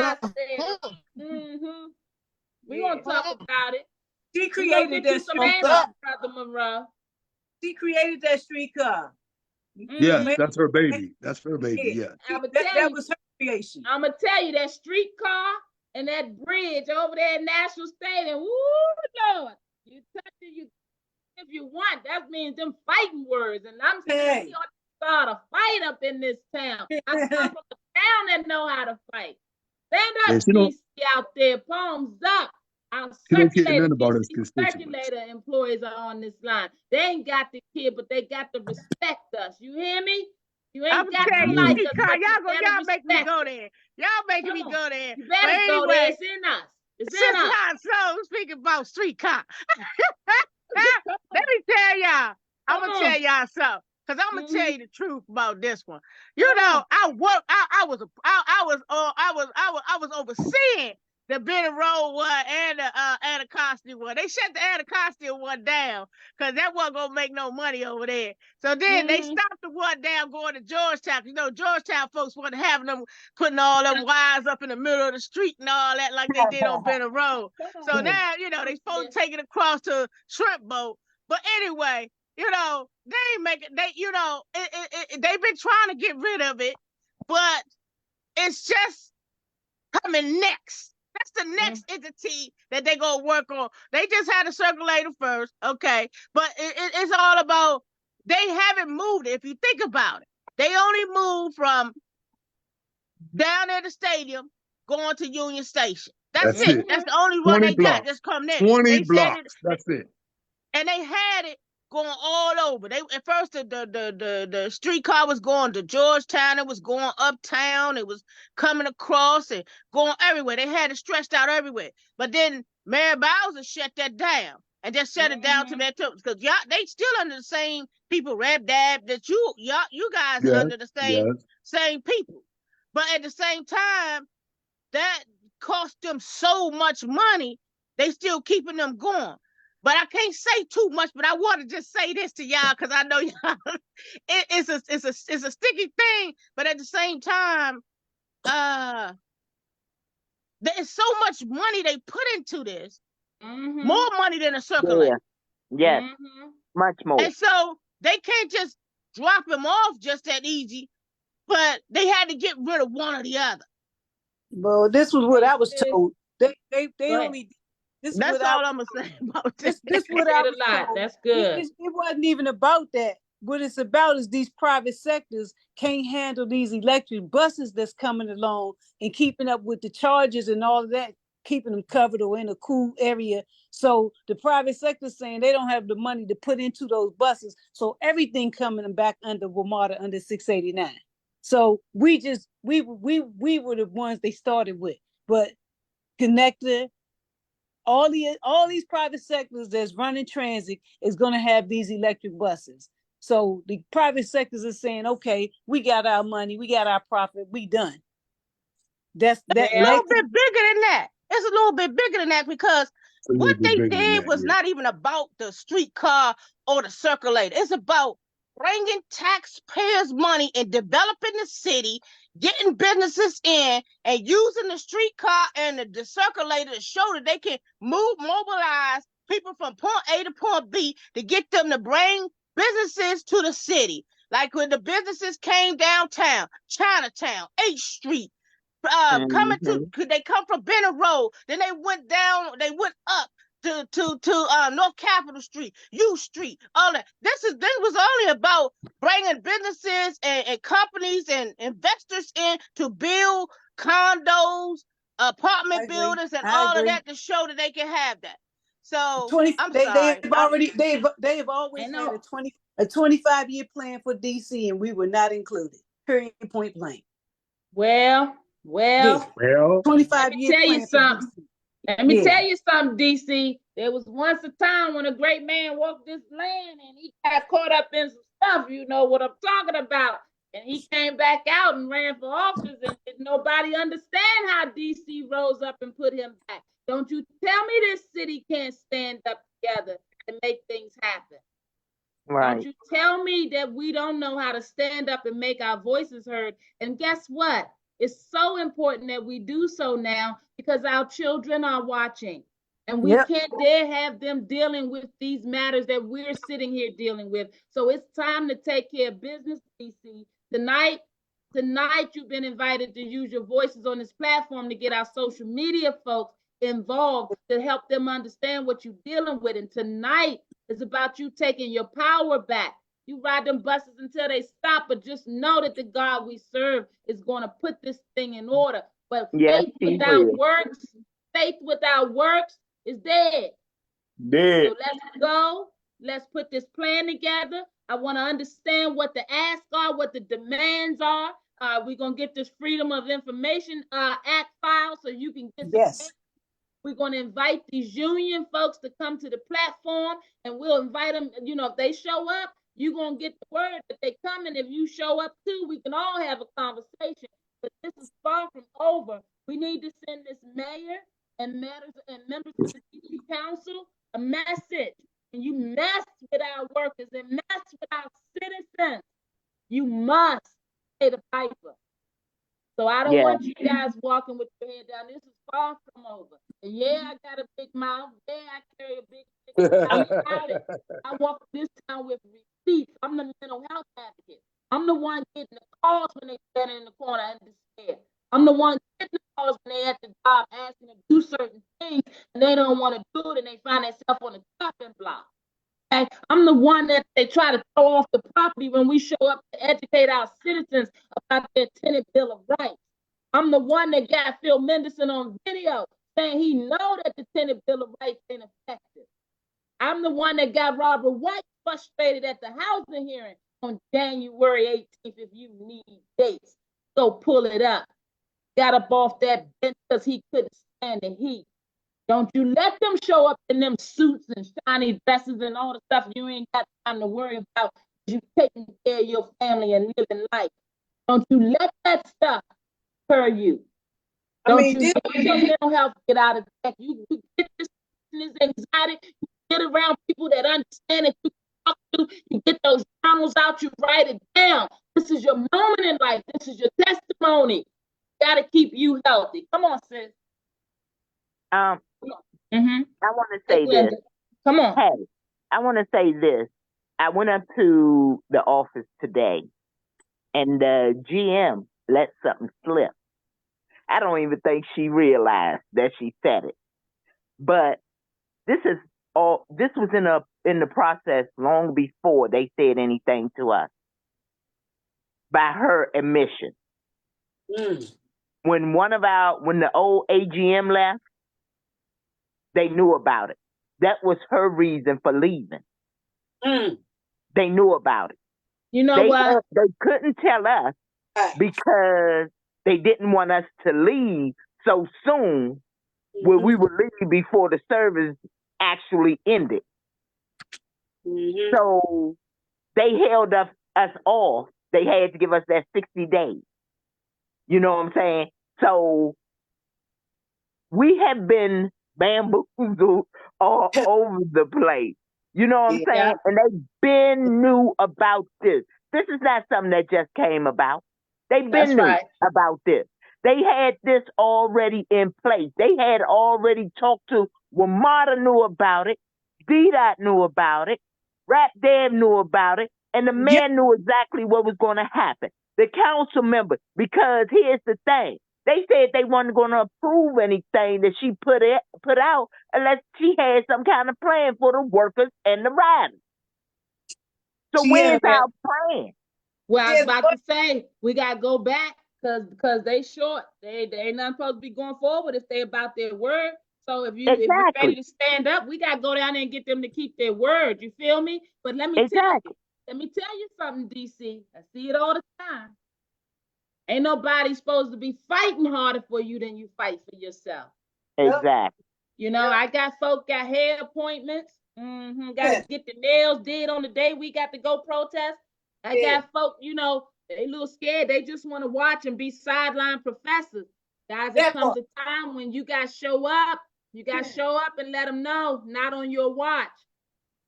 We're gonna talk about it.
She created that
streetcar, Brother Monroe.
She created that streetcar.
Yes, that's her baby. That's her baby. Yeah.
That was her creation.
I'm gonna tell you that streetcar and that bridge over there at National Stadium. Woo, Lord, you touch it, you if you want. That means them fighting words, and I'm saying we ought to start a fight up in this town. I come from a town that know how to fight. Stand up, DC out there, palms up. Our circulator employees are on this line. They ain't got the kid, but they got to respect us. You hear me? You ain't got to like us.
Y'all make me go there. Y'all making me go there.
You better go there. It's in us. It's in us.
So speaking about streetcar. Let me tell y'all. I'm gonna tell y'all something. Cause I'm gonna tell you the truth about this one. You know, I was overseeing the Benning Road one and the Anacostia one. They shut the Anacostia one down because that wasn't gonna make no money over there. So then they stopped the one down going to Georgetown. You know, Georgetown folks wasn't having them putting all them wires up in the middle of the street and all that like they did on Benning Road. So now, you know, they supposed to take it across to Shrimp Boat. But anyway, you know, they ain't making, they've been trying to get rid of it, but it's just coming next. That's the next entity that they're going to work on. They just had a circulator first, okay, but it's all about, they haven't moved it, if you think about it. They only moved from down at the stadium going to Union Station. That's it. That's the only one they got. Just come next.
20 blocks. That's it.
And they had it going all over. They at first the streetcar was going to Georgetown, it was going uptown, it was coming across and going everywhere. They had it stretched out everywhere. But then Mary Bowser shut that down and just shut it down to that because y'all they still under the same people, Reb Dab, that you guys are
Yes,
under the
yes.
same people. But at the same time, that cost them so much money, they still keeping them going. But I can't say too much, but I want to just say this to y'all because I know y'all it's a sticky thing, but at the same time, there's so much money they put into this, more money than a circulator.
Yeah. Yes, much more.
And so they can't just drop him off just that easy, but they had to get rid of one or the other.
Well, this was what I was told. They
Go
only. This is
That's
what
all I'm gonna say about this.
This what I was
a lot.
told.
That's good.
It wasn't even about that. What it's about is these private sectors can't handle these electric buses that's coming along and keeping up with the charges and all of that, keeping them covered or in a cool area. So the private sector saying they don't have the money to put into those buses. So everything coming back under WMATA under 689. So we were the ones they started with, but Connector, all these private sectors that's running transit is going to have these electric buses. So the private sectors are saying, okay, we got our money, we got our profit, we done. That's that.
A little bit bigger than that. It's a little bit bigger than that because what they did was not even about the streetcar or the circulator. It's about bringing taxpayers' money and developing the city, getting businesses in, and using the streetcar and the circulator to show that they can mobilize people from point A to point B to get them to bring businesses to the city. Like when the businesses came downtown, Chinatown, H Street, coming to, they come from Bennett Road, then they went up to North Capitol Street, U Street, all that. This was only about bringing businesses and companies and investors in to build condos, apartment buildings, and all of that to show that they can have that. So
they've always had a 25-year plan for DC, and we were not included. Period. Point blank.
Well.
25 years.
Tell you something. Let me tell you something, DC. There was once a time when a great man walked this land and he got caught up in some stuff. You know what I'm talking about. And he came back out and ran for office, and did nobody understand how DC rose up and put him back. Don't you tell me this city can't stand up together and make things happen. Right. Don't you tell me that we don't know how to stand up and make our voices heard. And guess what? It's so important that we do so now because our children are watching. And we can't dare have them dealing with these matters that we're sitting here dealing with. So it's time to take care of business, DC. Tonight, you've been invited to use your voices on this platform to get our social media folks involved to help them understand what you're dealing with. And tonight is about you taking your power back. You ride them buses until they stop, but just know that the God we serve is going to put this thing in order. But faith without works is dead. So let's go. Let's put this plan together. I want to understand what the asks are, what the demands are. We're going to get this Freedom of Information Act file so you can get this. We're going to invite these union folks to come to the platform, and we'll invite them. You know, if they show up, you're going to get the word that they come, and if you show up too, we can all have a conversation. But this is far from over. We need to send this mayor and members of the DC Council a message. And you mess with our workers and mess with our citizens, you must pay the piper. So I don't want you guys walking with your head down. This is far from over. And I got a big mouth. I carry a big mouth. I walk this town with receipts. I'm the mental health advocate. I'm the one getting the calls when they stand in the corner and despair. I'm the one getting the calls when they at the job asking to do certain things and they don't want to do it and they find themselves on the chopping block. Okay? I'm the one that they try to throw off the property when we show up to educate our citizens about their tenant bill of rights. I'm the one that got Phil Mendelssohn on video saying he know that the tenant bill of rights ain't effective. I'm the one that got Robert White frustrated at the housing hearing on January 18th. If you need dates, go pull it up. Got up off that bench because he couldn't stand the heat. Don't you let them show up in them suits and shiny dresses and all the stuff you ain't got time to worry about. You taking care of your family and living life. Don't you let that stuff hurt you. Don't you get your mental health get out of check. You get this anxiety, you get around people that understand it, you talk to, you get those journals out, you write it down. This is your moment in life. This is your testimony. Got to keep you healthy. Come on, sis.
I want to say this.
Come on.
Hey, I want to say this. I went up to the office today, and the GM let something slip. I don't even think she realized that she said it. But this was in the process long before they said anything to us. By her admission. When the old AGM left, they knew about it. That was her reason for leaving. They knew about it.
You know what?
They couldn't tell us because they didn't want us to leave so soon when we would leave before the service actually ended. So they held us off. They had to give us that 60 days. You know what I'm saying? So we have been bamboozled all over the place. You know what I'm saying? And they've been new about this. This is not something that just came about. They've been new about this. They had this already in place. They had already talked to, WMATA knew about it, DDOT knew about it, Rap Dev knew about it, and the man knew exactly what was going to happen. The council member, because here's the thing. They said they weren't going to approve anything that she put out unless she had some kind of plan for the workers and the riders. So where's our plan?
Well, I was about to say, we got to go back because they short. They ain't not supposed to be going forward if they about their word. So if you're ready to stand up, we got to go down there and get them to keep their word. You feel me? But let me tell you something, DC. I see it all the time. Ain't nobody supposed to be fighting harder for you than you fight for yourself.
Exactly.
You know, I got folk got hair appointments. Got to get the nails did on the day we got to go protest. I got folk, you know, they a little scared. They just want to watch and be sideline professors. Guys, there comes a time when you got to show up. You got to show up and let them know, not on your watch.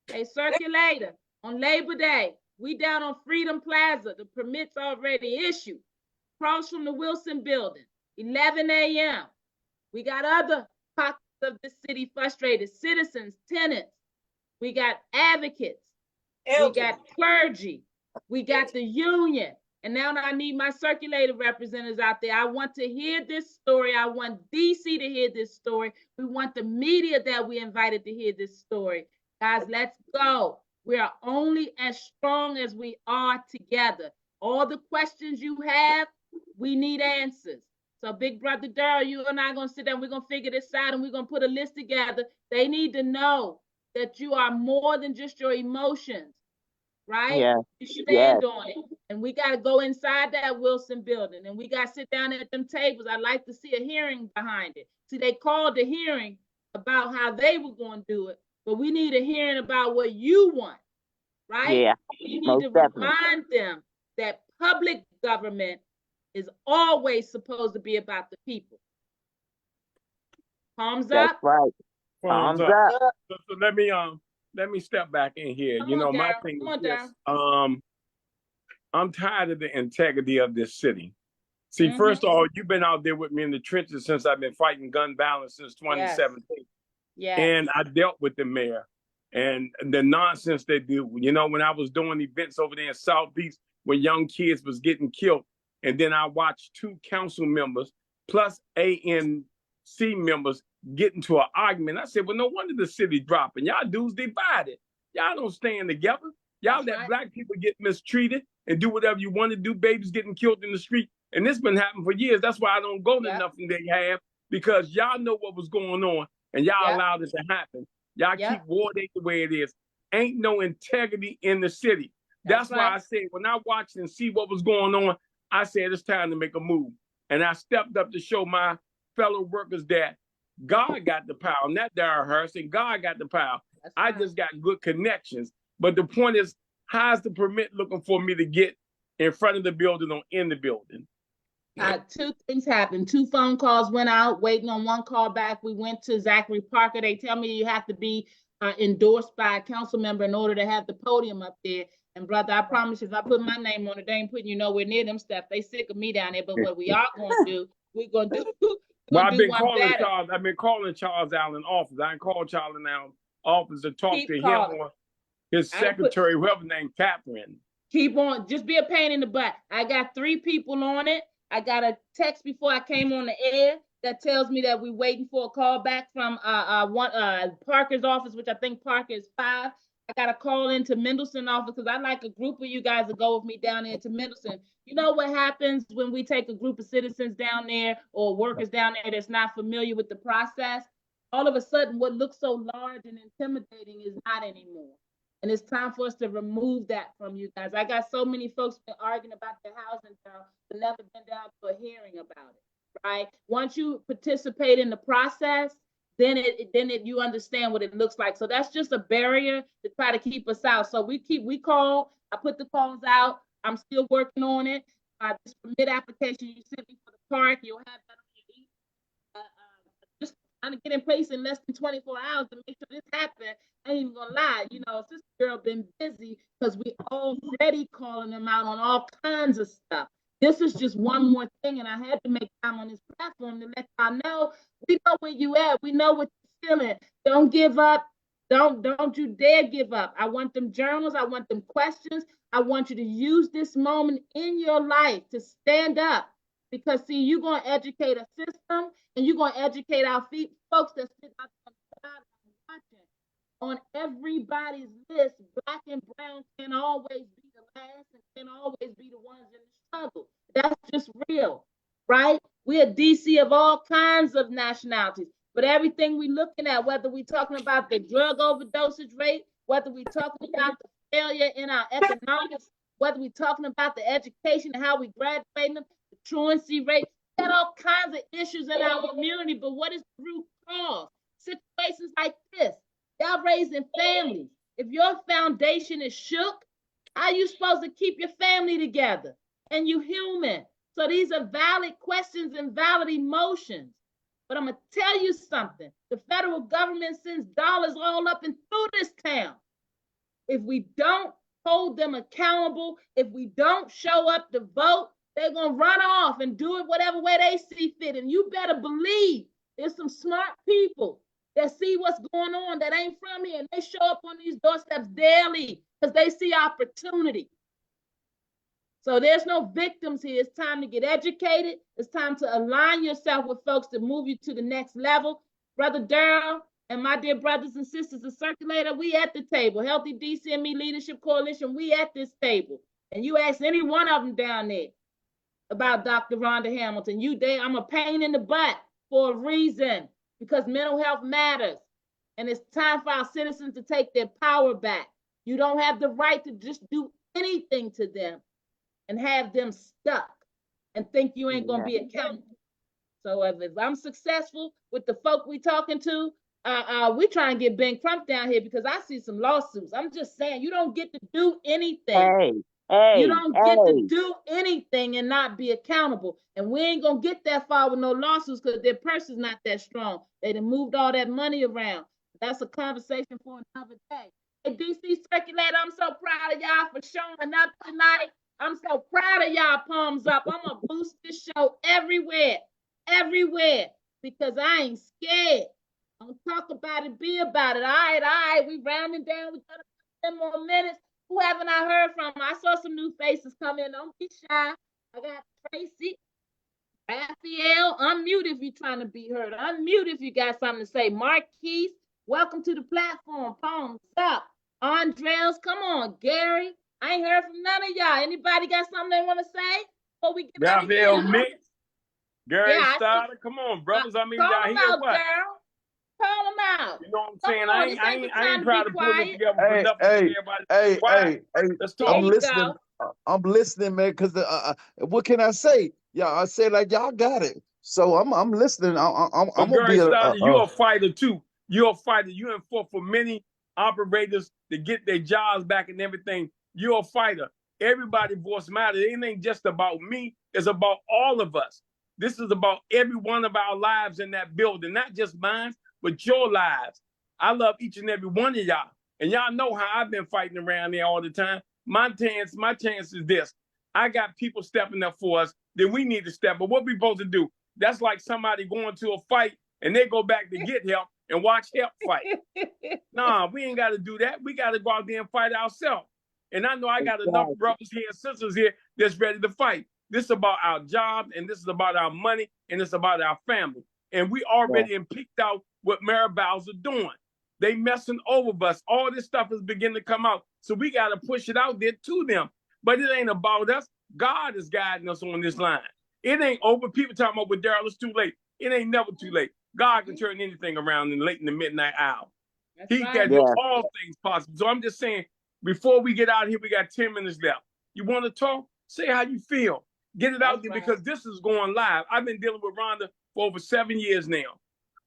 Hey, Circulator, on Labor Day, we down on Freedom Plaza. The permits already issued. Across from the Wilson Building, 11 a.m. We got other pockets of the city frustrated, citizens, tenants. We got advocates. We got clergy. We got the union. And now I need my Circulator representatives out there. I want to hear this story. I want DC to hear this story. We want the media that we invited to hear this story. Guys, let's go. We are only as strong as we are together. All the questions you have, we need answers. So Big Brother Daryl, you and I are going to sit down. We're going to figure this out and we're going to put a list together. They need to know that you are more than just your emotions, right?
Yeah.
You stand on it. And we got to go inside that Wilson building and we got to sit down at them tables. I'd like to see a hearing behind it. See, they called the hearing about how they were going to do it, but we need a hearing about what you want, right?
Yeah.
You need to remind them that public government is always supposed to be about the people. Palms
That's
up.
Right. Palms up.
So let me step back in here.
Come
you know,
on,
my
Darryl.
thing
Come
is
on,
this. I'm tired of the integrity of this city. See, first of all, you've been out there with me in the trenches since I've been fighting gun violence since 2017.
Yes.
And I dealt with the mayor and the nonsense they do. You know, when I was doing events over there in South Beach when young kids was getting killed, and then I watched 2 council members plus ANC members get into an argument. I said, well, no wonder the city dropping. Y'all dudes divided. Y'all don't stand together. Y'all let black people get mistreated and do whatever you want to do. Babies getting killed in the street. And this been happening for years. That's why I don't go to nothing they have, because y'all know what was going on and y'all allowed it to happen. Y'all
Yep.
keep Ward 8 the way it is. Ain't no integrity in the city. That's why
right.
I said when I watched and see what was going on, I said it's time to make a move. And I stepped up to show my fellow workers that God got the power, not Darrell Harrison. God got the power.
That's
I
right.
just got good connections. But the point is, how's the permit looking for me to get in front of the building or in the building?
Two things happened. 2 phone calls went out, waiting on 1 call back. We went to Zachary Parker. They tell me you have to be endorsed by a council member in order to have the podium up there. And brother, I promise you, if I put my name on it, they ain't putting you nowhere near them stuff. They sick of me down there. But what we are going to do, we're going to do.
Well, I've been
one
calling
better.
Charles. I've been calling Charles Allen office. I ain't called Charles Allen office to talk
Keep
to
calling.
him or his
I put-
secretary, whoever named Catherine.
Keep on, just be a pain in the butt. I got 3 people on it. I got a text before I came on the air that tells me that we're waiting for a call back from Parker's office, which I think Parker is 5. I got a call into Mendelssohn office because I like a group of you guys to go with me down there to Mendelssohn. You know what happens when we take a group of citizens down there or workers down there that's not familiar with the process? All of a sudden, what looks so large and intimidating is not anymore. And it's time for us to remove that from you guys. I got so many folks been arguing about the housing bill, but never been down to a hearing about it, right? Once you participate in the process, then you understand what it looks like. So that's just a barrier to try to keep us out. So we call, I put the calls out. I'm still working on it. This permit application you sent me for the park, you'll have that on your email. Just trying to get in place in less than 24 hours to make sure this happens. I ain't even gonna lie, you know, this girl been busy because we already calling them out on all kinds of stuff. This is just one more thing, and I had to make time on this platform to let y'all know we know where you at. We know what you're feeling. Don't give up. Don't you dare give up. I want them journals. I want them questions. I want you to use this moment in your life to stand up. Because see, you're gonna educate a system, and you're gonna educate our folks that sit out there watching. On everybody's list, black and brown can always be the last and can always be the ones in the struggle. That's just real, right? We're a DC of all kinds of nationalities, but everything we're looking at, whether we're talking about the drug overdosage rate, whether we're talking about the failure in our economics, whether we're talking about the education and how we graduate them, the truancy rate, we got all kinds of issues in our community, but what is the root cause? Situations like this. Y'all raising families. If your foundation is shook, how are you supposed to keep your family together? And you human. So these are valid questions and valid emotions. But I'm going to tell you something. The federal government sends dollars all up and through this town. If we don't hold them accountable, if we don't show up to vote, they're going to run off and do it whatever way they see fit. And you better believe there's some smart people that see what's going on that ain't from here, and they show up on these doorsteps daily because they see opportunity. So there's no victims here. It's time to get educated. It's time to align yourself with folks to move you to the next level. Brother Darrell and my dear brothers and sisters, the Circulator, we at the table. Healthy DCME Leadership Coalition, we at this table. And you ask any one of them down there about Dr. Rhonda Hamilton, I'm a pain in the butt for a reason. Because mental health matters. And it's time for our citizens to take their power back. You don't have the right to just do anything to them and have them stuck and think you ain't gonna be accountable. So if I'm successful with the folk we talking to, we try and get Ben Crump down here because I see some lawsuits. I'm just saying, you don't get to do anything. You don't get to do anything and not be accountable. And we ain't gonna get that far with no lawsuits because their purse is not that strong. They done moved all that money around. That's a conversation for another day. Hey, DC Circulator, I'm so proud of y'all for showing up tonight. I'm so proud of y'all. Palms up. I'm gonna boost this show everywhere, because I ain't scared. Don't talk about it, be about it. All right, we rounding down. We got 10 more minutes. Who haven't I heard from? I saw some new faces come in. Don't be shy. I got Tracy, Raphael. Unmute if you're trying to be heard. Unmute if you got something to say. Marquise, welcome to the platform. Palms up. Andres, come on. Gary, I ain't heard from none of y'all. Anybody got something they want to say before we get out of here?
Raphael Mix, Gary Stoddard. Come on, brothers. I mean,
call
y'all
them
hear
out,
what?
girl. Call them loud.
You know what I'm
Come
saying?
on, this ain't the
I
time
ain't
to
trying
be
to pull it
quiet.
together for
Hey,
nothing.
hey,
Everybody
hey,
quiet.
hey, hey,
Let's
There
I'm
talk.
you
listening.
go.
I'm listening, man, because what can I say? Y'all, I say like y'all got it. So I'm listening. I'm
But
gonna
girl,
be
Starter, you're a fighter too. You're a fighter. You and fought for many operators to get their jobs back and everything. You're a fighter. Everybody voice matters. It ain't just about me. It's about all of us. This is about every one of our lives in that building, not just mine, but your lives. I love each and every one of y'all. And y'all know how I've been fighting around there all the time. My chance is this. I got people stepping up for us. Then we need to step. But what we supposed to do? That's like somebody going to a fight and they go back to get help and watch help fight. Nah, we ain't got to do that. We got to go out there and fight ourselves. And I know I got enough brothers here and sisters here that's ready to fight. This is about our jobs, and this is about our money, and it's about our family. And we already picked out what Maribel's are doing. They messing over us. All this stuff is beginning to come out. So we got to push it out there to them. But it ain't about us. God is guiding us on this line. It ain't over. People talking about with Daryl, it's too late. It ain't never too late. God can turn anything around in the midnight hour. He can do all things possible. So I'm just saying, before we get out here, we got 10 minutes left. You want to talk? Say how you feel. Get it out there because this is going live. I've been dealing with Rhonda for over 7 years now,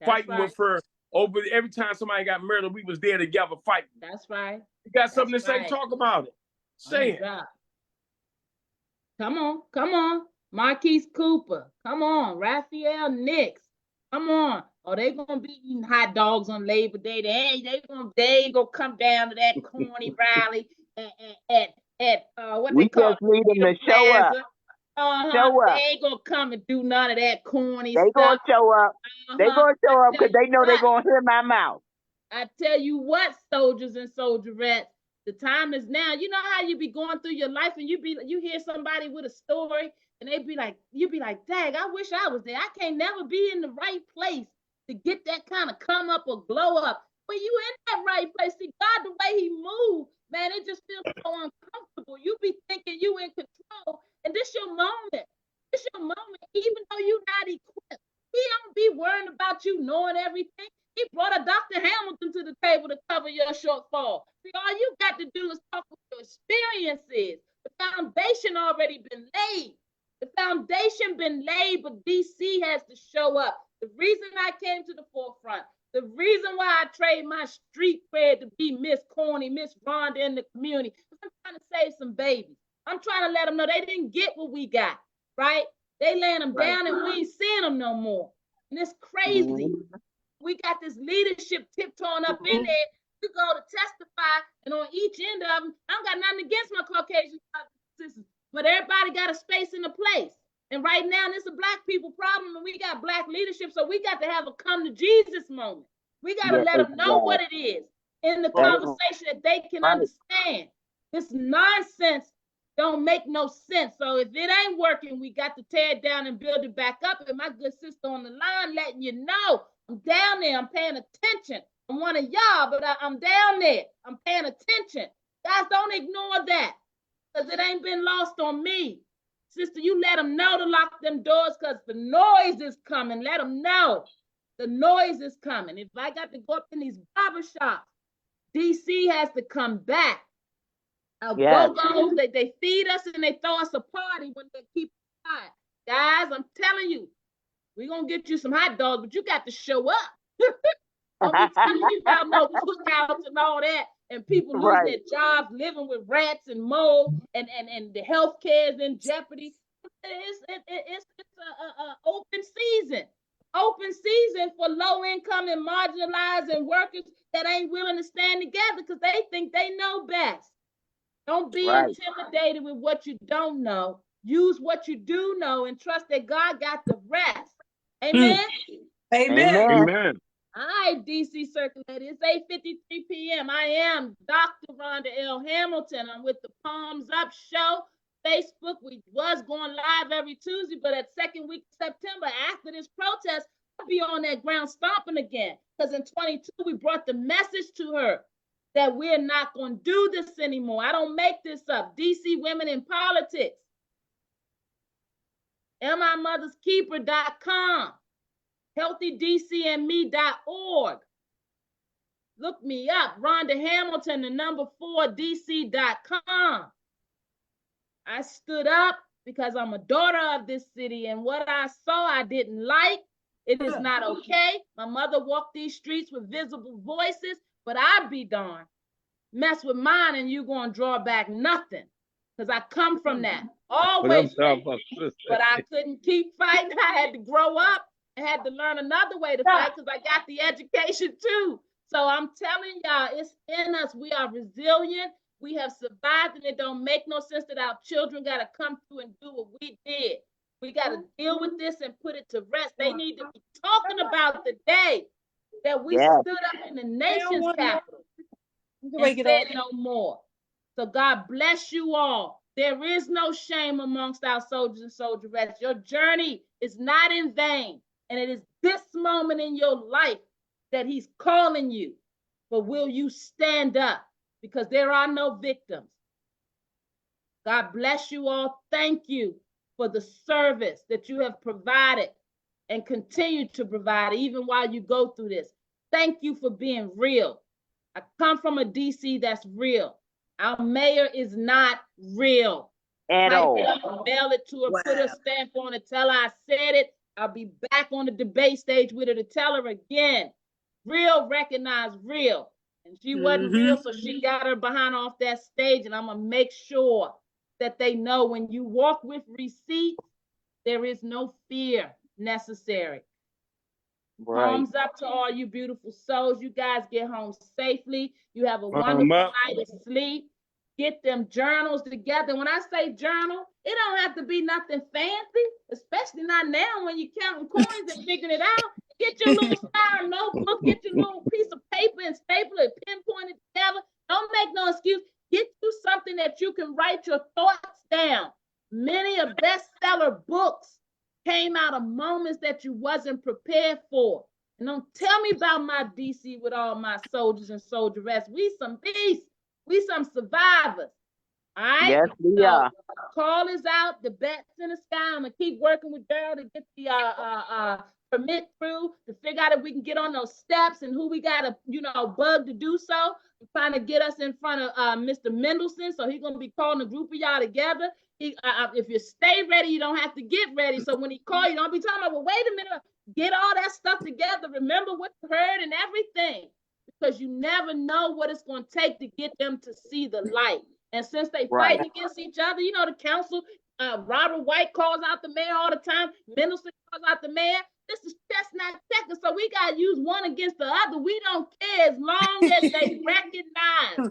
fighting with her over every time somebody got murdered. We was there together fighting.
That's right.
You got something to say? Talk about it. Say it.
Come on, come on. Marquise Cooper. Come on. Raphael Nix. Come on. Oh, they gonna be eating hot dogs on Labor Day. They ain't gonna come down to that corny rally at what
We
they call
just need them to show up. Show
They
up.
ain't gonna come and do none of that corny
They
stuff.
gonna show up. They gonna show up because they know they gonna hear my mouth.
I tell you what, soldiers and soldierettes, the time is now. You know how you be going through your life and you hear somebody with a story and you be like, dang, I wish I was there. I can't never be in the right place to get that kind of come up or glow up. But you in that right place. See, God, the way he moves, man, it just feels so uncomfortable. You be thinking you in control, and this your moment. This your moment, even though you not equipped. He don't be worrying about you knowing everything. He brought a Dr. Hamilton to the table to cover your shortfall. See, all you got to do is talk what your experience is. The foundation already been laid. The foundation been laid, but DC has to show up. The reason I came to the forefront, the reason why I trade my street cred to be Miss Corny, Miss Rhonda in the community, I'm trying to save some babies. I'm trying to let them know they didn't get what we got, right? They laying them down and we ain't seeing them no more. And it's crazy. We got this leadership tiptoeing up in there. You go to testify, and on each end of them, I don't got nothing against my Caucasian sisters, but everybody got a space and a place. And right now, this is a Black people problem, and we got Black leadership, so we got to have a come to Jesus moment. We got to let them know what it is in the conversation that they can understand. This nonsense don't make no sense. So if it ain't working, we got to tear it down and build it back up. And my good sister on the line letting you know, I'm down there. I'm paying attention. I'm one of y'all, but I'm down there. I'm paying attention. Guys, don't ignore that because it ain't been lost on me. Sister, you let them know to lock them doors because the noise is coming. Let them know the noise is coming. If I got to go up in these barbershops, DC has to come back. Go-go's, they feed us and they throw us a party when they keep it quiet. Guys, I'm telling you, we're going to get you some hot dogs, but you got to show up. Don't be telling you about no cookouts and all that, and people losing their jobs, living with rats and mold, and the health care is in jeopardy. It's a open season. Open season for low income and marginalized and workers that ain't willing to stand together because they think they know best. Don't be intimidated with what you don't know. Use what you do know and trust that God got the rest. Amen?
Amen.
Amen.
All right, DC Circulator. It's 8:53 p.m. I am Dr. Rhonda L. Hamilton. I'm with the Palms Up Show. Facebook, we was going live every Tuesday, but at second week of September, after this protest, I'll be on that ground stomping again. Because in 22, we brought the message to her that we're not going to do this anymore. I don't make this up. DC Women in Politics. MIMothersKeeper.com. HealthyDCandMe.org. Look me up, Rhonda Hamilton, the number 4, DC.com. I stood up because I'm a daughter of this city, and what I saw I didn't like. It is not okay. My mother walked these streets with visible voices, but I'd be darned. Mess with mine and you gonna draw back nothing. Because I come from that. Always. But I couldn't keep fighting. I had to grow up and had to learn another way to fight because I got the education too. So I'm telling y'all, it's in us. We are resilient. We have survived, and it don't make no sense that our children got to come through and do what we did. We got to deal with this and put it to rest. They need to be talking about the day that we stood up in the nation's capital and said no more. So God bless you all. There is no shame amongst our soldiers and soldierettes. Your journey is not in vain. And it is this moment in your life that he's calling you. But will you stand up? Because there are no victims. God bless you all. Thank you for the service that you have provided and continue to provide even while you go through this. Thank you for being real. I come from a DC that's real. Our mayor is not real.
At all.
Mail it to her, put a stamp on it, tell her I said it. I'll be back on the debate stage with her to tell her again. Real recognize real. And she wasn't real, so she got her behind off that stage. And I'm going to make sure that they know when you walk with receipts, there is no fear necessary.
Right.
Thumbs up to all you beautiful souls. You guys get home safely. You have a wonderful night of sleep. Get them journals together. When I say journal, it don't have to be nothing fancy, especially not now when you're counting coins and figuring it out. Get your little spiral notebook, get your little piece of paper and staple it, pinpoint it together. Don't make no excuse. Get you something that you can write your thoughts down. Many of bestseller books came out of moments that you wasn't prepared for. And don't tell me about my DC with all my soldiers and soldierettes. We some beasts. We some survivors. All right?
Yes, we are.
Call is out. The bet's in the sky. I'm going to keep working with Daryl to get the permit through, to figure out if we can get on those steps and who we got to, bug to do so. We're trying to get us in front of Mr. Mendelson, so he's going to be calling a group of y'all together. If you stay ready, you don't have to get ready. So when he calls, you don't be talking about, well, wait a minute, get all that stuff together. Remember what you heard and everything. Because you never know what it's going to take to get them to see the light. And since they fight against each other, the council, Robert White calls out the mayor all the time. Mendelson calls out the mayor. This is chestnut checkers, so we got to use one against the other. We don't care as long as they recognize.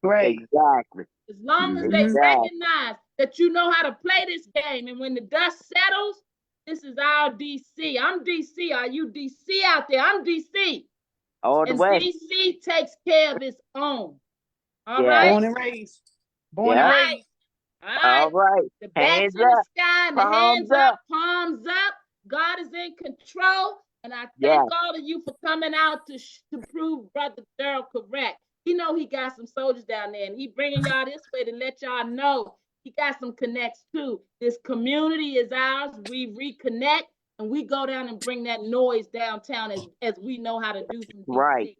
Right. Exactly.
As long as they recognize that you know how to play this game. And when the dust settles, this is our DC. I'm DC. Are you DC out there? I'm DC.
All the
and
way.
DC takes care of its own. All right.
Born and raised. Born and raised.
All right.
The bats in the sky and the hands up, palms up. God is in control. And I thank all of you for coming out to prove Brother Daryl correct. He got some soldiers down there, and he bringing y'all this way to let y'all know he got some connects too. This community is ours. We reconnect. And we go down and bring that noise downtown as we know how to do from DC.
Right.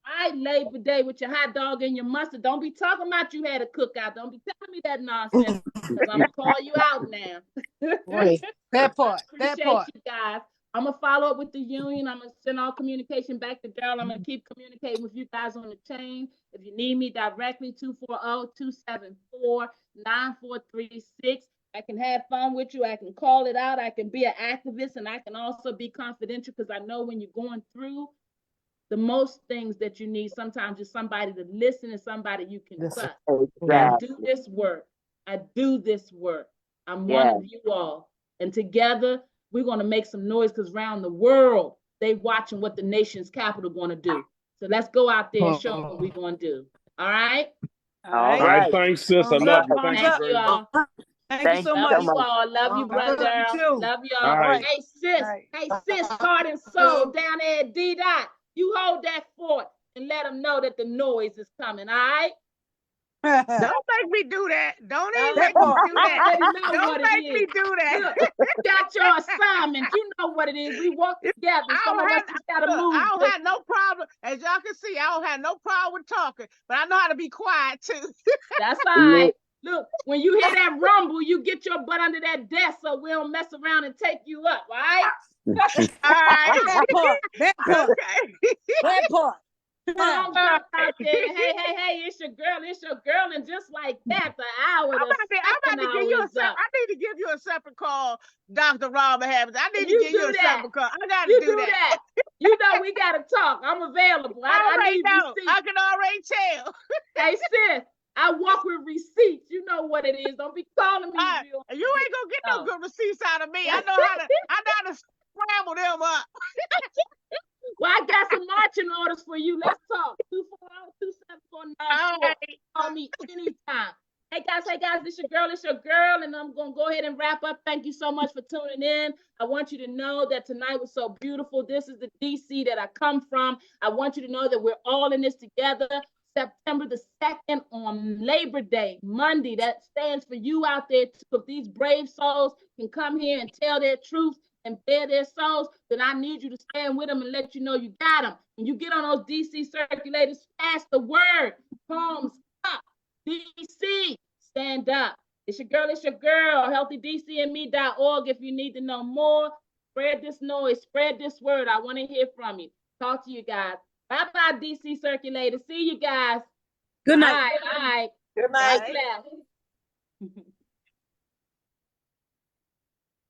All right, Labor Day with your hot dog and your mustard. Don't be talking about you had a cookout. Don't be telling me that nonsense, because I'm going to call you out now.
Right. That part.
Appreciate you guys. I'm going to follow up with the union. I'm going to send all communication back to Daryl. I'm going to keep communicating with you guys on the chain. If you need me directly, 240-274-9436. I can have fun with you. I can call it out. I can be an activist, and I can also be confidential, because I know when you're going through the most things that you need, sometimes just somebody to listen and somebody you can trust.
Exactly.
I do this work. I'm one of you all. And together, we're going to make some noise, because around the world, they watching what the nation's capital going to do. So let's go out there and show them what we're going to do. All right?
All right.
Thanks, sis. I love you.
Thank you all.
Thank you so much.
Love you all. Love you, brother. Love you all.
Right.
Hey, sis, heart and soul down there at D-Dot. You hold that fort and let them know that the noise is coming, all right?
Don't make me do that. Don't even
Don't
make
let
me
me
do that.
already know
Don't
what it
make me
is.
do that.
Look, you got your assignment. You know what it is. We work together.
I
Some
don't
of us
have,
just gotta
look,
move.
I don't have no problem. As y'all can see, I don't have no problem with talking, but I know how to be quiet too.
That's all right. Look, when you hear that rumble, you get your butt under that desk so we don't mess around and take you up, all right?
All right.
That part. That part.
Okay.
That part.
Don't jump out there. Hey, it's your girl. And just like that, the hour,
I'm
the
about to
second
give
hour
you a
is up.
I need to give you a separate call, Dr. Robert Habits. I need to
You
give you
do
a
that.
separate call. I gotta
You
do
do
that.
that. You know we gotta talk. I'm available. I
already
need
know.
receipts.
I can already tell.
Hey, sis, I walk with receipts. You know what it is. Don't be calling me real.
You ain't gonna get no
No.
good receipts out of me. I know how to scramble them up.
Well, I got some marching orders for you. Let's talk. 240-2749.
All right.
Call me anytime. Hey guys, it's your girl, and I'm gonna go ahead and wrap up. Thank you so much for tuning in. I want you to know that tonight was so beautiful. This is the DC that I come from. I want you to know that we're all in this together. September the 2nd on Labor Day, Monday. That stands for you out there. If these brave souls can come here and tell their truth and bear their souls, then I need you to stand with them and let you know you got them. When you get on those DC circulators, pass the word. Palms up. DC, stand up. It's your girl, healthydcandme.org. If you need to know more, spread this noise, spread this word. I want to hear from you. Talk to you guys. Bye-bye, DC Circulator. See you guys.
Good night.
All right.
Good night.
God bless.